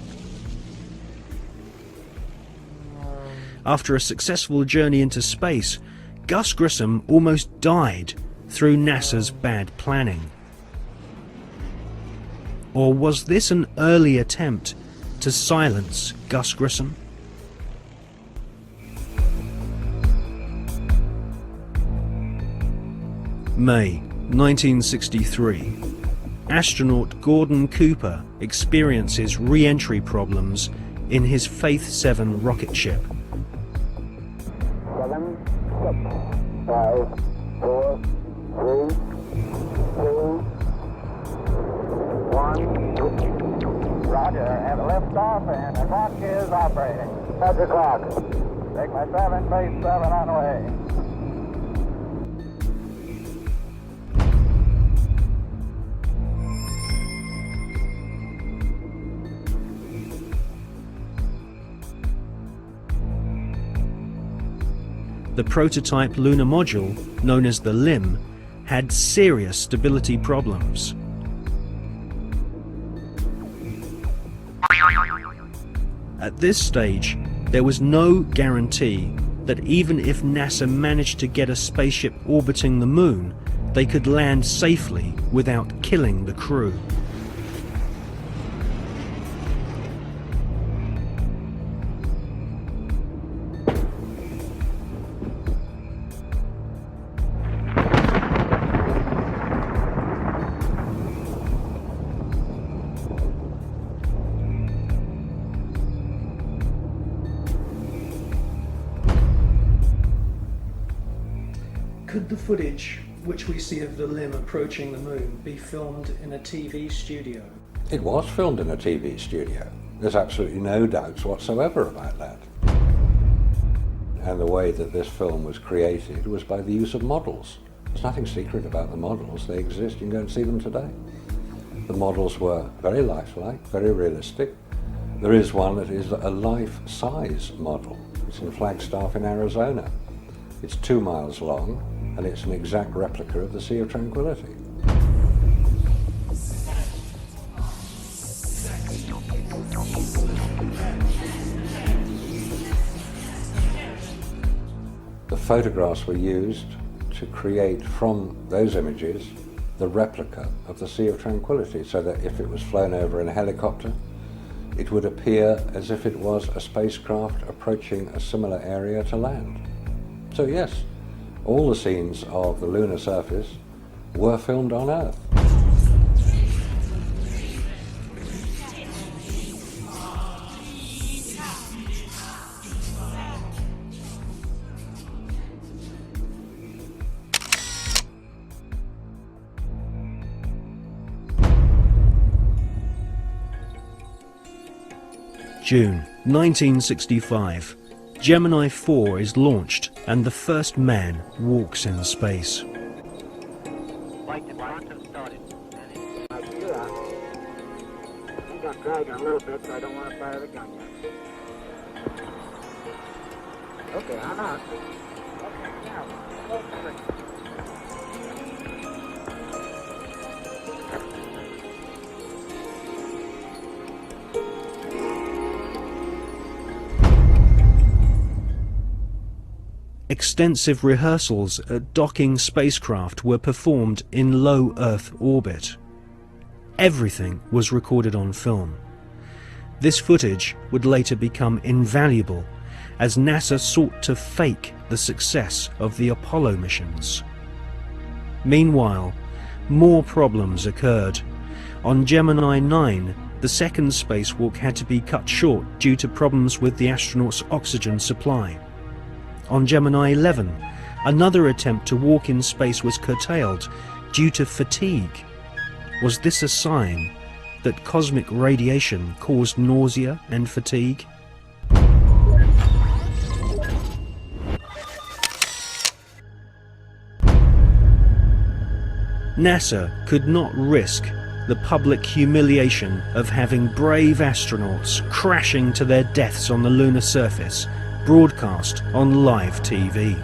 R: After a successful journey into space, Gus Grissom almost died through NASA's bad planning. Or was this an early attempt to silence Gus Grissom? May 1963. Astronaut Gordon Cooper experiences re-entry problems in his Faith 7 rocket ship.
S: 7, 6, 5, 4, 3, 2, 1. Roger, have a lift off and the clock is operating. That's your clock. Take my 7, base 7 on the way.
R: The prototype lunar module, known as the LIM, had serious stability problems. At this stage, there was no guarantee that even if NASA managed to get a spaceship orbiting the moon, they could land safely without killing the crew. Could the footage which we see of the LIM approaching the moon be filmed in a TV studio?
U: It was filmed in a TV studio. There's absolutely no doubts whatsoever about that. And the way that this film was created was by the use of models. There's nothing secret about the models. They exist. You can go and see them today. The models were very lifelike, very realistic. There is one that is a life-size model. It's in Flagstaff in Arizona. It's 2 miles long, and it's an exact replica of the Sea of Tranquility. The photographs were used to create from those images the replica of the Sea of Tranquility, so that if it was flown over in a helicopter, it would appear as if it was a spacecraft approaching a similar area to land. So yes, all the scenes of the lunar surface were filmed on Earth.
R: June 1965. Gemini 4 is launched and the first man walks in space.
S: I think I'm dragging a little bit, so I don't want to fire the gun yet. Okay, I'm out. Okay, now, hold the trigger.
R: Extensive rehearsals at docking spacecraft were performed in low Earth orbit. Everything was recorded on film. This footage would later become invaluable as NASA sought to fake the success of the Apollo missions. Meanwhile, more problems occurred. On Gemini 9, the second spacewalk had to be cut short due to problems with the astronauts' oxygen supply. On Gemini 11, another attempt to walk in space was curtailed due to fatigue. Was this a sign that cosmic radiation caused nausea and fatigue? NASA could not risk the public humiliation of having brave astronauts crashing to their deaths on the lunar surface broadcast on live TV.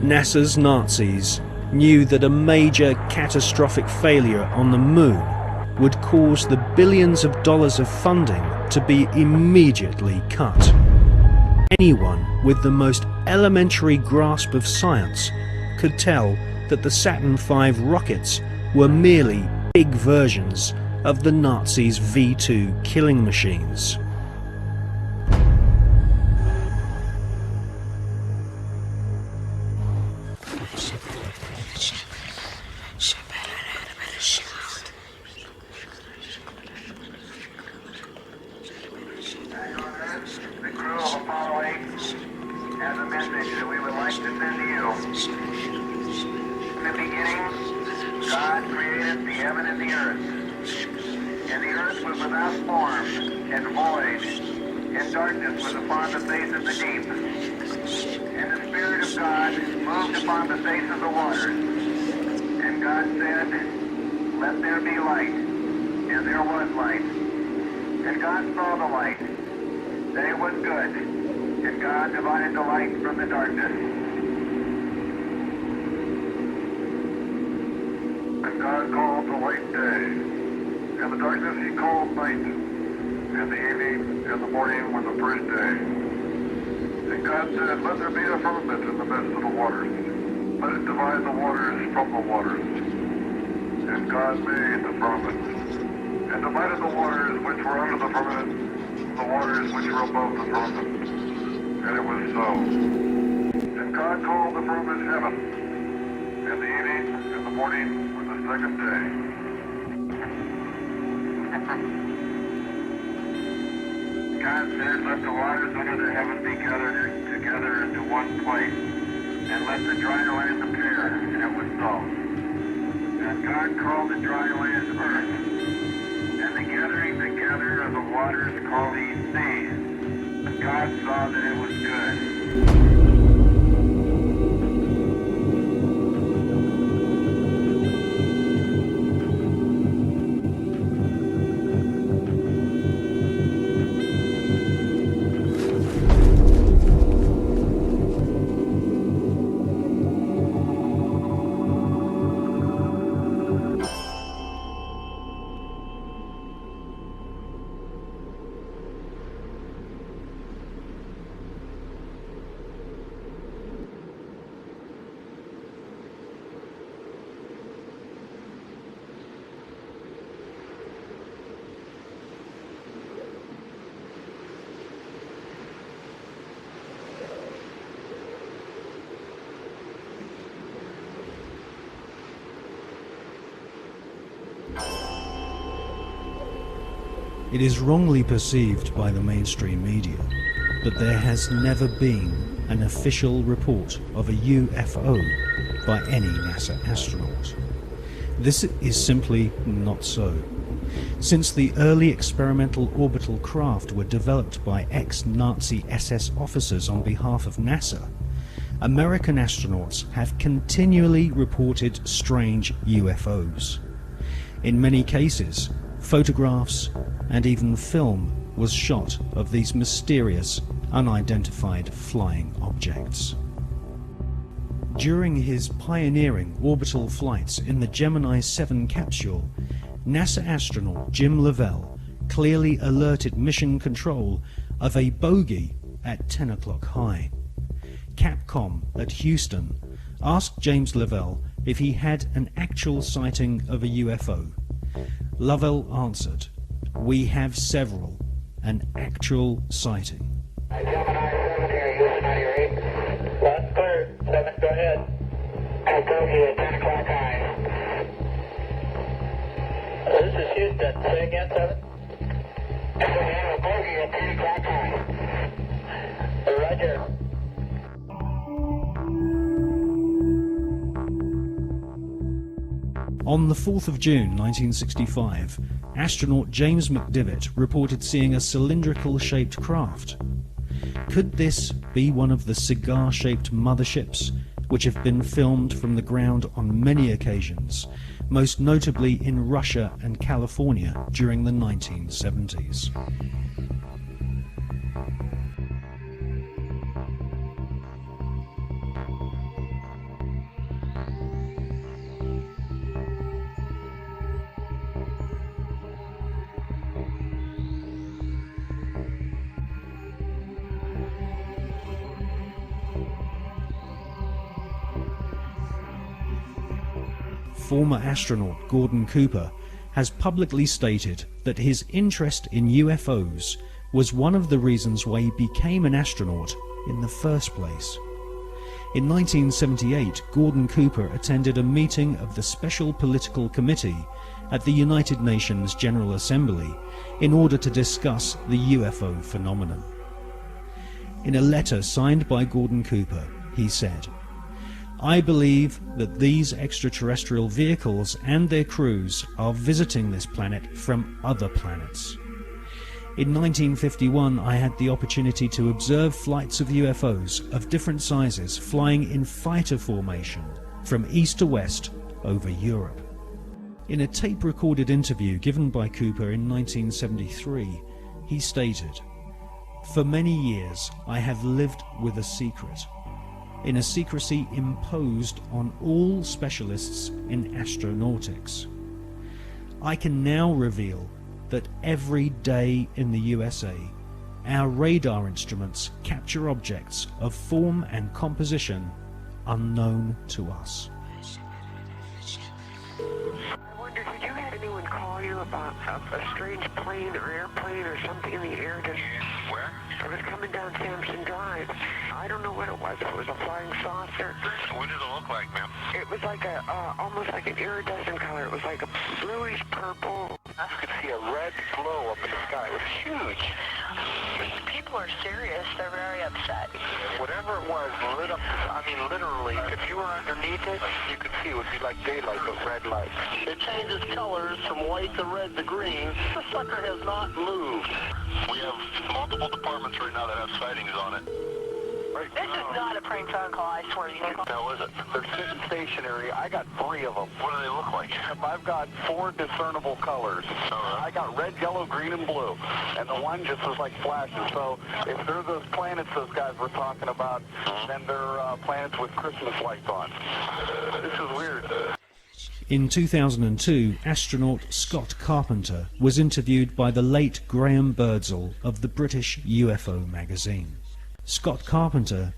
R: NASA's Nazis knew that a major catastrophic failure on the moon would cause the billions of dollars of funding to be immediately cut. Anyone with the most elementary grasp of science could tell that the Saturn V rockets were merely big versions of the Nazis' V-2 killing machines.
S: the following as a message that we would like to send to you. In the beginning, God created the heaven and the earth. And the earth was without form and void, and darkness was upon the face of the deep. And the Spirit of God moved upon the face of the waters. And God said, "Let there be light." And there was light. And God saw the light, that it was good. And God divided the light from the darkness. And God called the light day, and the darkness he called night, and the evening and the morning were the first day. And God said, "Let there be a firmament in the midst of the waters. Let it divide the waters from the waters." And God made the firmament, and divided the waters which were under the firmament, the waters which were above the firmament. And it was so. And God called the firmament heaven, and the evening and the morning were the second day. God said, "Let the waters under the heaven be gathered together into one place, and let the dry land appear." And it was so. And God called the dry land earth, and the gathering together of the waters called he sea. And God saw that it was good.
R: It is wrongly perceived by the mainstream media that there has never been an official report of a UFO by any NASA astronaut. This is simply not so. Since the early experimental orbital craft were developed by ex-Nazi SS officers on behalf of NASA, American astronauts have continually reported strange UFOs. In many cases, photographs and even film was shot of these mysterious, unidentified flying objects. During his pioneering orbital flights in the Gemini 7 capsule, NASA astronaut Jim Lovell clearly alerted Mission Control of a bogey at 10 o'clock high. Capcom at Houston asked James Lovell if he had an actual sighting of a UFO. Lovell answered, "We have several, an actual sighting."
S: Gemini 7 here, Houston, on your 8. That's clear. 7, go ahead. I bogey at 10 o'clock high. This is Houston. Say again, 7. I have a bogey at 10 o'clock high. Roger.
R: On the 4th of June 1965, astronaut James McDivitt reported seeing a cylindrical-shaped craft. Could this be one of the cigar-shaped motherships which have been filmed from the ground on many occasions, most notably in Russia and California during the 1970s? Former astronaut Gordon Cooper has publicly stated that his interest in UFOs was one of the reasons why he became an astronaut in the first place. In 1978, Gordon Cooper attended a meeting of the Special Political Committee at the United Nations General Assembly in order to discuss the UFO phenomenon. In a letter signed by Gordon Cooper, he said, "I believe that these extraterrestrial vehicles and their crews are visiting this planet from other planets. In 1951, I had the opportunity to observe flights of UFOs of different sizes flying in fighter formation from east to west over Europe." In a tape-recorded interview given by Cooper in 1973, he stated, "For many years I have lived with a secret, in a secrecy imposed on all specialists in astronautics. I can now reveal that every day in the USA, our radar instruments capture objects of form and composition unknown to us."
B: I wonder, did you have anyone call you about a strange plane or airplane or something in the air? Where? It was coming down Sampson Drive. I don't know what it was. If it was a flying saucer.
S: What did it look like, ma'am?
B: It was like a, almost like an iridescent color. It was like a bluish purple.
S: I could see a red glow up in the sky. It was huge.
V: People are serious. They're very upset.
S: Whatever it was lit up, I mean, literally, if you were underneath it, you could see it would be like daylight, those red lights. It changes colors from white to red to green. The sucker has not moved. We have multiple departments right now that have sightings on it.
V: This is not a prank phone call, I swear to you.
S: Now, is it? They're sitting stationary. I got 3 of them. What do they look like? I've got 4 discernible colors. I got red, yellow, green, and blue. And the one just was like flashes. So if they're those planets those guys were talking about, then they're planets with Christmas lights on. This is weird.
R: In 2002, astronaut Scott Carpenter was interviewed by the late Graham Birdsall of the British UFO magazine. Scott Carpenter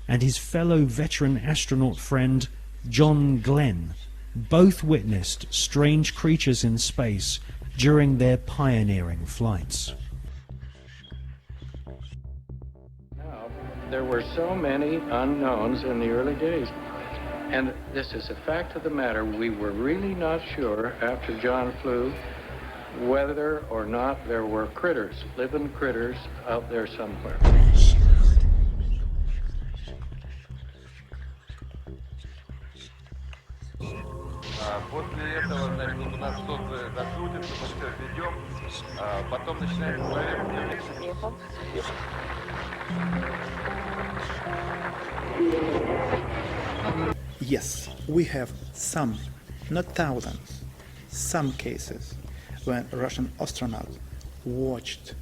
R: and his fellow veteran astronaut friend John Glenn both witnessed strange creatures in space during their pioneering flights.
W: There were so many unknowns in the early days. And this is a fact of the matter. We were really not sure after John flew whether or not there were critters, living critters out there somewhere.
S: После этого, значит, у нас тот закрутится, мы все ведем, потом начинаем
X: Yes, we have some, not thousands, some cases when Russian astronauts watched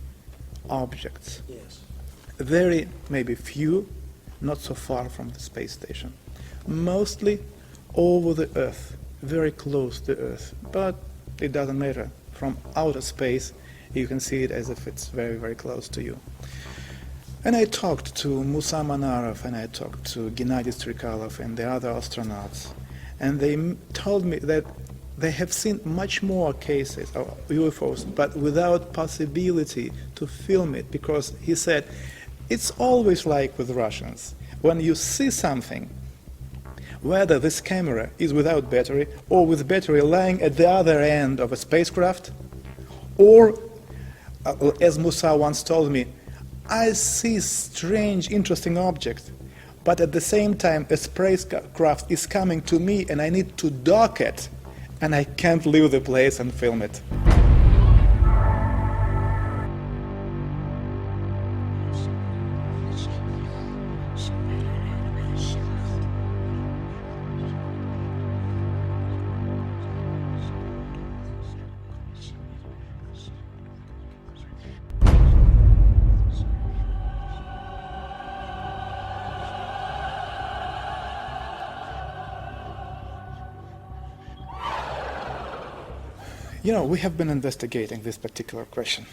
X: objects.
R: Yes.
X: Very, maybe few, not so far from the space station. Mostly over the Earth, very close to Earth, but it doesn't matter. From outer space, you can see it as if it's very, very close to you. And I talked to Musa Manarov and I talked to Gennady Strikalov and the other astronauts, and they told me that they have seen much more cases of UFOs, but without possibility to film it, because he said, it's always like with Russians. When you see something, whether this camera is without battery or with battery lying at the other end of a spacecraft, or, as Musa once told me, I see strange, interesting objects, but at the same time a spacecraft is coming to me and I need to dock it, and I can't leave the place and film it. You know, we have been investigating this particular question,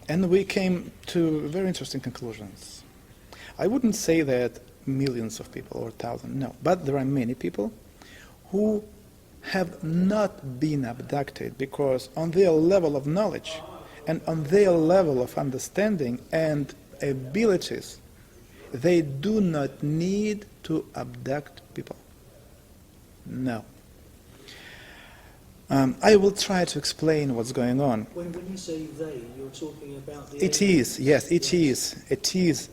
X: and we came to very interesting conclusions. I wouldn't say that millions of people or thousands, no, but there are many people who have not been abducted because on their level of knowledge and on their level of understanding and abilities, they do not need to abduct people. No. I will try to explain what's going on.
R: When you say they, you're talking about the...
X: It is, yes, it is. It is.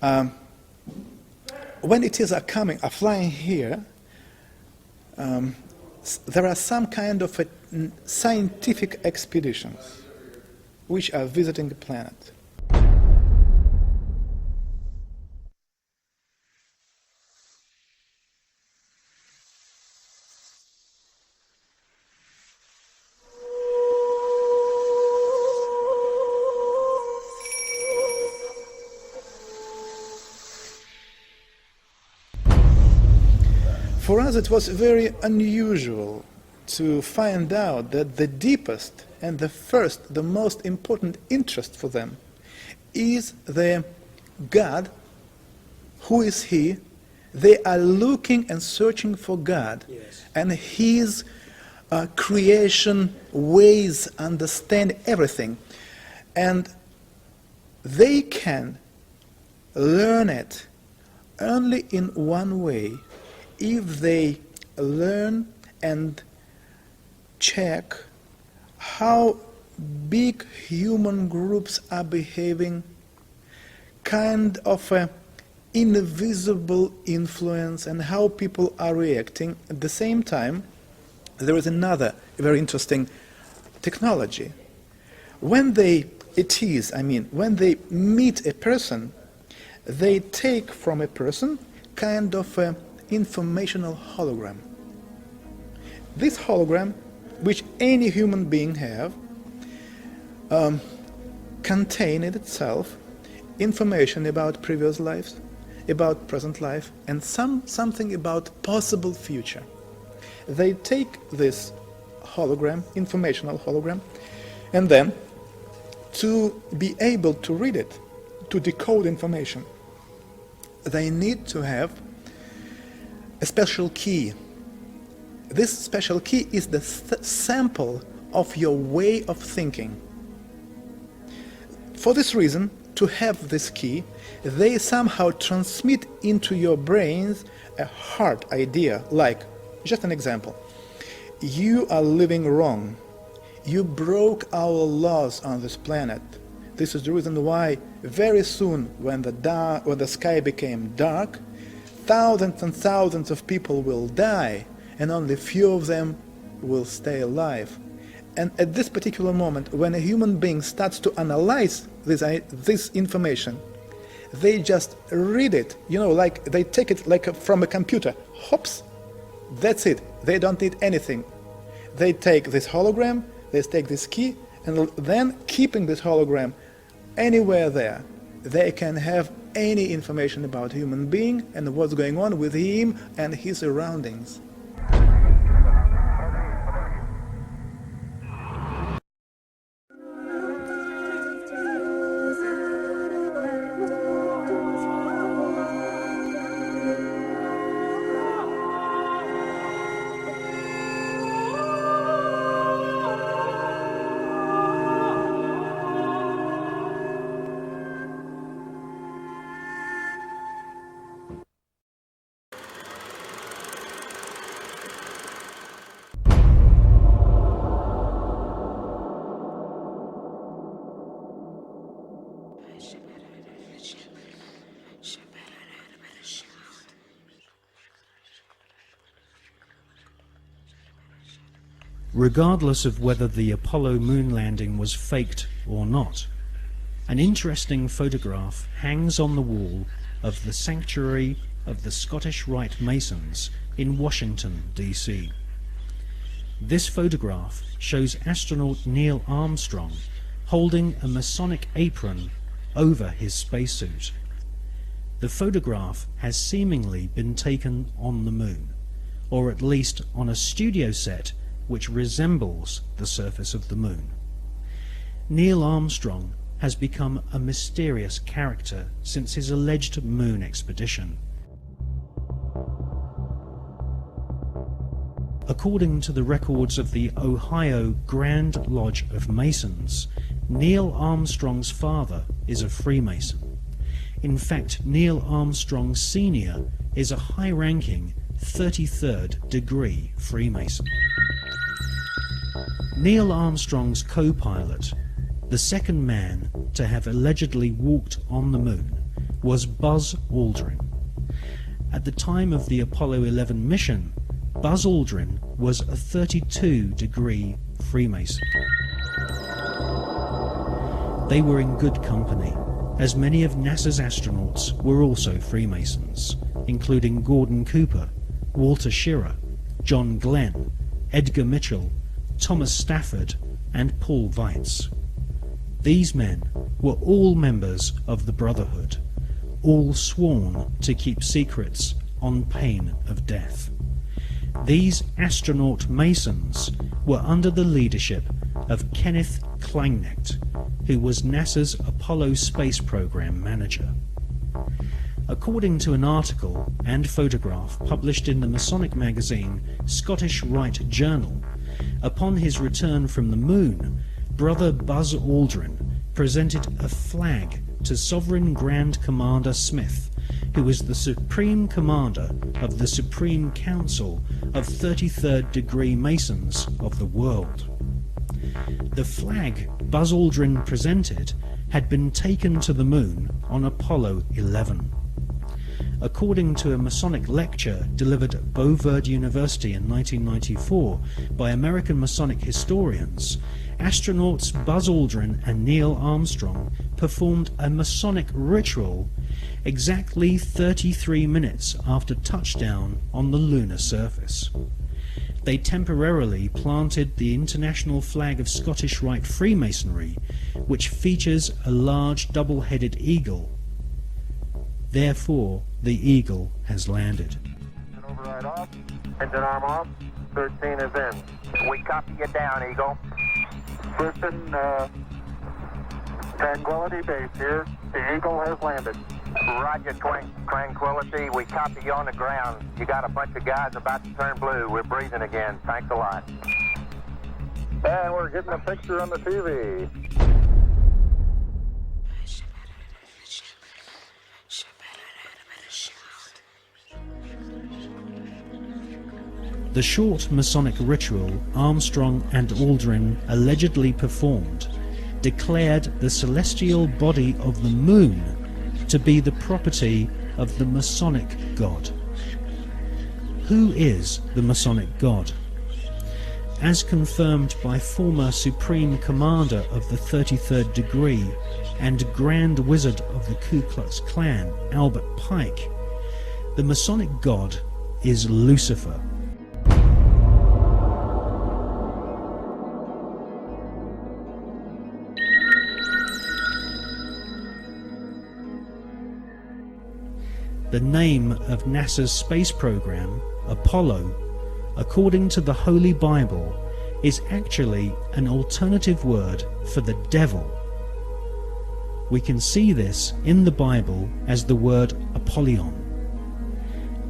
X: When it is flying here, there are some kind of scientific expeditions which are visiting the planet. For us, it was very unusual to find out that the deepest and the most important interest for them is the God. Who is He? They are looking and searching for God, yes, and His creation, ways, understand everything. And they can learn it only in one way: if they learn and check how big human groups are behaving, kind of an invisible influence, and how people are reacting. At the same time, there is another very interesting technology. When they meet a person, they take from a person kind of an informational hologram. This hologram, which any human being have, contain in itself information about previous lives, about present life, and something about possible future. They take this hologram, informational hologram, and then to be able to read it, to decode information, they need to have a special key. This special key is the sample of your way of thinking. For this reason, to have this key, they somehow transmit into your brains a hard idea, like, just an example, you are living wrong. You broke our laws on this planet. This is the reason why very soon, when the sky became dark, thousands and thousands of people will die, and only few of them will stay alive. And at this particular moment, when a human being starts to analyze this information, they just read it, like they take it like from a computer. Hops, that's it. They don't need anything. They take this hologram, they take this key, and then keeping this hologram anywhere there, they can have any information about human being and what's going on with him and his surroundings.
R: Regardless of whether the Apollo moon landing was faked or not, an interesting photograph hangs on the wall of the Sanctuary of the Scottish Rite Masons in Washington, D.C. This photograph shows astronaut Neil Armstrong holding a Masonic apron over his spacesuit. The photograph has seemingly been taken on the moon, or at least on a studio set which resembles the surface of the moon. Neil Armstrong has become a mysterious character since his alleged moon expedition. According to the records of the Ohio Grand Lodge of Masons, Neil Armstrong's father is a Freemason. In fact, Neil Armstrong Sr. is a high-ranking 33rd degree Freemason. Neil Armstrong's co-pilot, the second man to have allegedly walked on the moon, was Buzz Aldrin. At the time of the Apollo 11 mission, Buzz Aldrin was a 32-degree Freemason. They were in good company, as many of NASA's astronauts were also Freemasons, including Gordon Cooper, Walter Schirra, John Glenn, Edgar Mitchell, Thomas Stafford, and Paul Weitz. These men were all members of the Brotherhood, all sworn to keep secrets on pain of death. These astronaut Masons were under the leadership of Kenneth Kleineknecht, who was NASA's Apollo space program manager. According to an article and photograph published in the Masonic magazine Scottish Rite Journal, upon his return from the moon, Brother Buzz Aldrin presented a flag to Sovereign Grand Commander Smith, who was the Supreme Commander of the Supreme Council of 33rd Degree Masons of the world. The flag Buzz Aldrin presented had been taken to the moon on Apollo 11. According to a Masonic lecture delivered at Beauverde University in 1994 by American Masonic historians, astronauts Buzz Aldrin and Neil Armstrong performed a Masonic ritual exactly 33 minutes after touchdown on the lunar surface. They temporarily planted the international flag of Scottish Rite Freemasonry, which features a large double-headed eagle. Therefore, the eagle has landed.
S: Override off. Engine arm off. 13 is in. We copy you down, Eagle. Listen, Tranquility Base here. The Eagle has landed. Roger, Tranquility. We copy you on the ground. You got a bunch of guys about to turn blue. We're breathing again. Thanks a lot. And we're getting a picture on the TV.
R: The short Masonic ritual Armstrong and Aldrin allegedly performed declared the celestial body of the moon to be the property of the Masonic God. Who is the Masonic God? As confirmed by former Supreme Commander of the 33rd Degree and Grand Wizard of the Ku Klux Klan, Albert Pike, the Masonic God is Lucifer. The name of NASA's space program, Apollo, according to the Holy Bible, is actually an alternative word for the devil. We can see this in the Bible as the word Apollyon.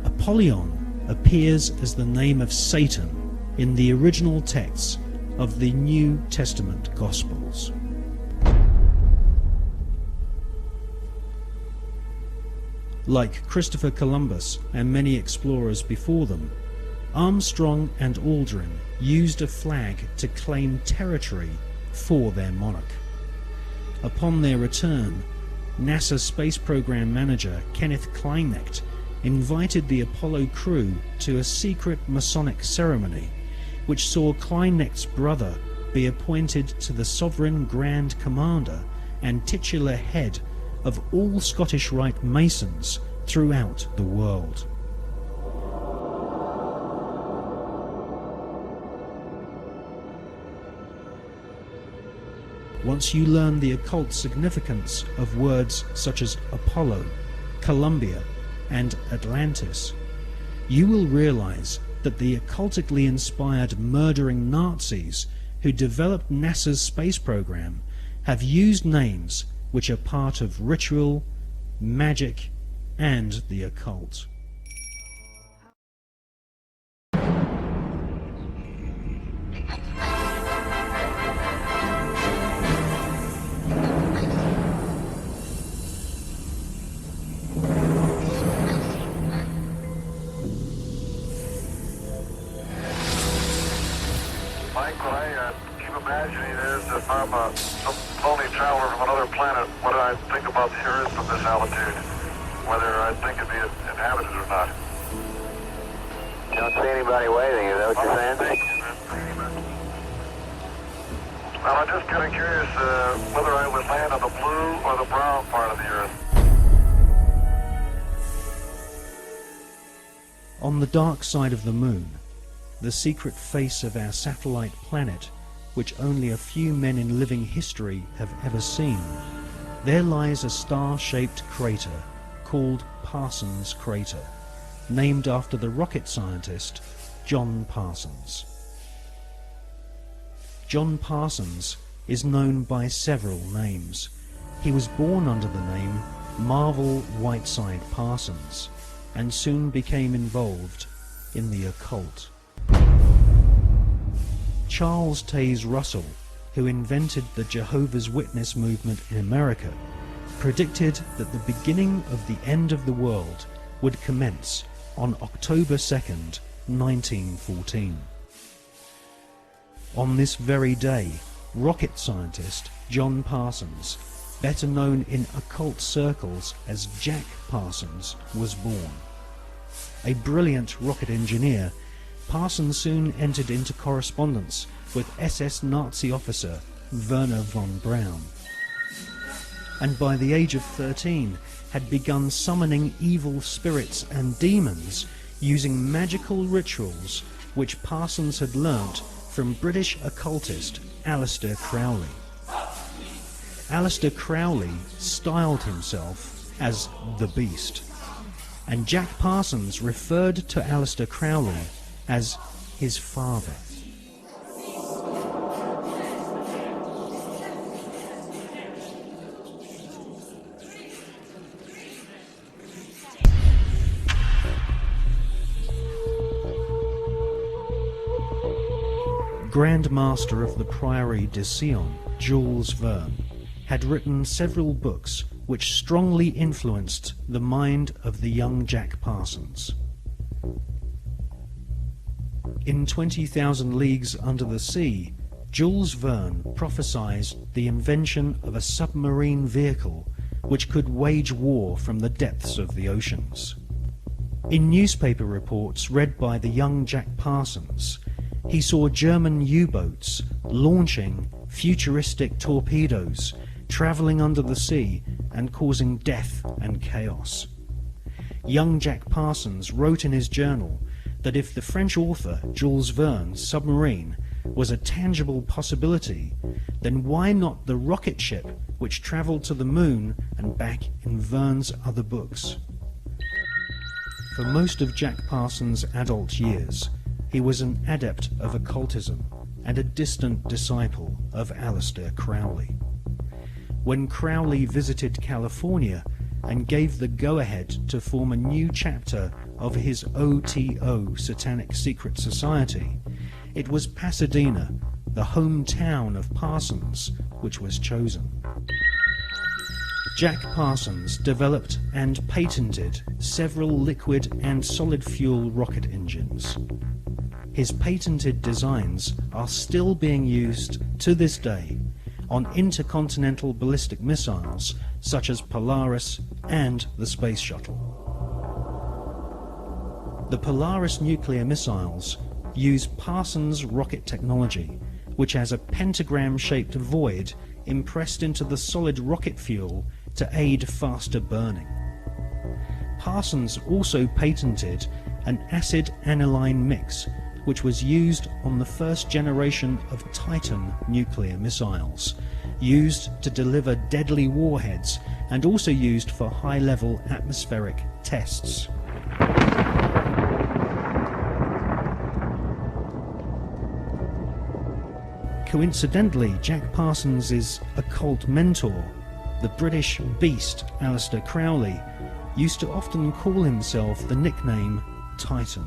R: Apollyon appears as the name of Satan in the original texts of the New Testament Gospels. Like Christopher Columbus and many explorers before them, Armstrong and Aldrin used a flag to claim territory for their monarch. Upon their return, NASA Space Program Manager Kenneth Kleineknecht invited the Apollo crew to a secret Masonic ceremony, which saw Kleineknecht's brother be appointed to the Sovereign Grand Commander and titular head of all Scottish Rite Masons throughout the world. Once you learn the occult significance of words such as Apollo, Columbia, and Atlantis, you will realize that the occultically inspired murdering Nazis who developed NASA's space program have used names which are part of ritual, magic, and the occult.
S: Mike, what I keep imagining is if I'm some phony traveler from another planet, what I think about the Earth from this altitude. I think it'd be inhabited or not. You don't see anybody waving, is that what you're saying? Well, I'm just kind of curious whether I would land on the blue or the brown part of the Earth.
R: On the dark side of the moon, the secret face of our satellite planet, which only a few men in living history have ever seen, there lies a star-shaped crater called Parsons Crater, named after the rocket scientist John Parsons. John Parsons is known by several names. He was born under the name Marvel Whiteside Parsons and soon became involved in the occult. Charles Taze Russell, who invented the Jehovah's Witness movement in America, predicted that the beginning of the end of the world would commence on October 2nd, 1914. On this very day, rocket scientist John Parsons, better known in occult circles as Jack Parsons, was born. A brilliant rocket engineer, Parsons soon entered into correspondence with SS Nazi officer Werner von Braun, and by the age of 13 had begun summoning evil spirits and demons using magical rituals which Parsons had learnt from British occultist Aleister Crowley. Aleister Crowley styled himself as the Beast, and Jack Parsons referred to Aleister Crowley as his father. Grand Master of the Priory de Sion, Jules Verne, had written several books which strongly influenced the mind of the young Jack Parsons. In 20,000 Leagues Under the Sea, Jules Verne prophesied the invention of a submarine vehicle which could wage war from the depths of the oceans. In newspaper reports read by the young Jack Parsons, he saw German U-boats launching futuristic torpedoes, travelling under the sea and causing death and chaos. Young Jack Parsons wrote in his journal that if the French author Jules Verne's submarine was a tangible possibility, then why not the rocket ship which travelled to the moon and back in Verne's other books? For most of Jack Parsons' adult years, he was an adept of occultism and a distant disciple of Aleister Crowley. When Crowley visited California and gave the go-ahead to form a new chapter of his OTO Satanic Secret Society, it was Pasadena, the hometown of Parsons, which was chosen. Jack Parsons developed and patented several liquid and solid fuel rocket engines. His patented designs are still being used to this day on intercontinental ballistic missiles such as Polaris and the Space Shuttle. The Polaris nuclear missiles use Parsons rocket technology, which has a pentagram-shaped void impressed into the solid rocket fuel to aid faster burning. Parsons also patented an acid aniline mix, which was used on the first generation of Titan nuclear missiles, used to deliver deadly warheads and also used for high-level atmospheric tests. Coincidentally, Jack Parsons' occult mentor, the British beast Aleister Crowley, used to often call himself the nickname Titan.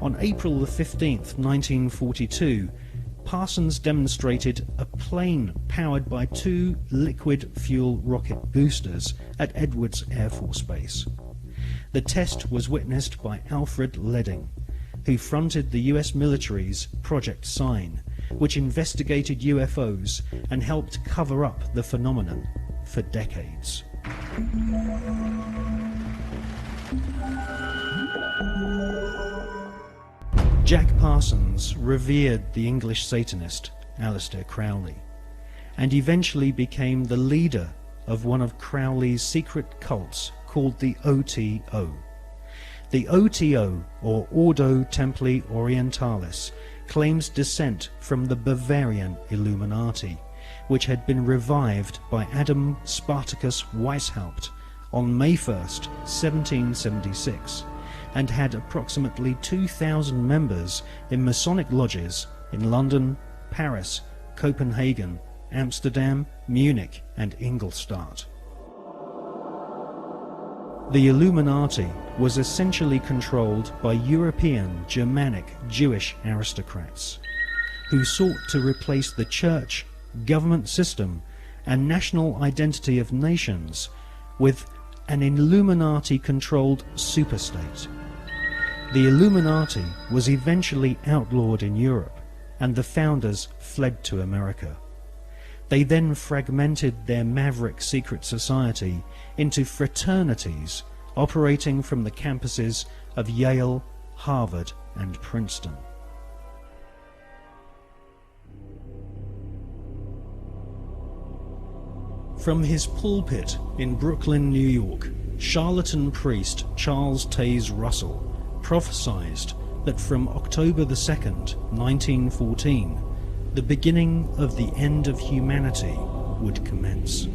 R: On April the 15th, 1942, Parsons demonstrated a plane powered by 2 liquid fuel rocket boosters at Edwards Air Force Base. The test was witnessed by Alfred Ledding, who fronted the US military's Project Sign, which investigated UFOs and helped cover up the phenomenon for decades. Jack Parsons revered the English Satanist Aleister Crowley, and eventually became the leader of one of Crowley's secret cults called the OTO. The OTO, or Ordo Templi Orientalis, claims descent from the Bavarian Illuminati, which had been revived by Adam Spartacus Weishaupt on May 1st, 1776, and had approximately 2,000 members in Masonic lodges in London, Paris, Copenhagen, Amsterdam, Munich and Ingolstadt. The Illuminati was essentially controlled by European, Germanic, Jewish aristocrats, who sought to replace the church, government system and national identity of nations with an Illuminati-controlled superstate. The Illuminati was eventually outlawed in Europe, and the founders fled to America. They then fragmented their maverick secret society into fraternities operating from the campuses of Yale, Harvard and Princeton. From his pulpit in Brooklyn, New York, charlatan priest Charles Taze Russell prophesied that from October the 2nd, 1914, the beginning of the end of humanity would commence,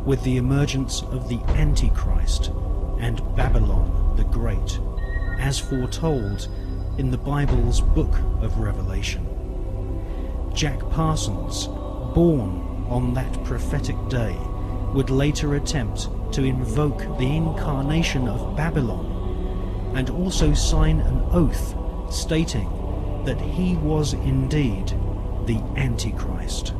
R: with the emergence of the Antichrist and Babylon the Great, as foretold in the Bible's Book of Revelation. Jack Parsons, born on that prophetic day, would later attempt to invoke the incarnation of Babylon and also sign an oath stating that he was indeed the Antichrist.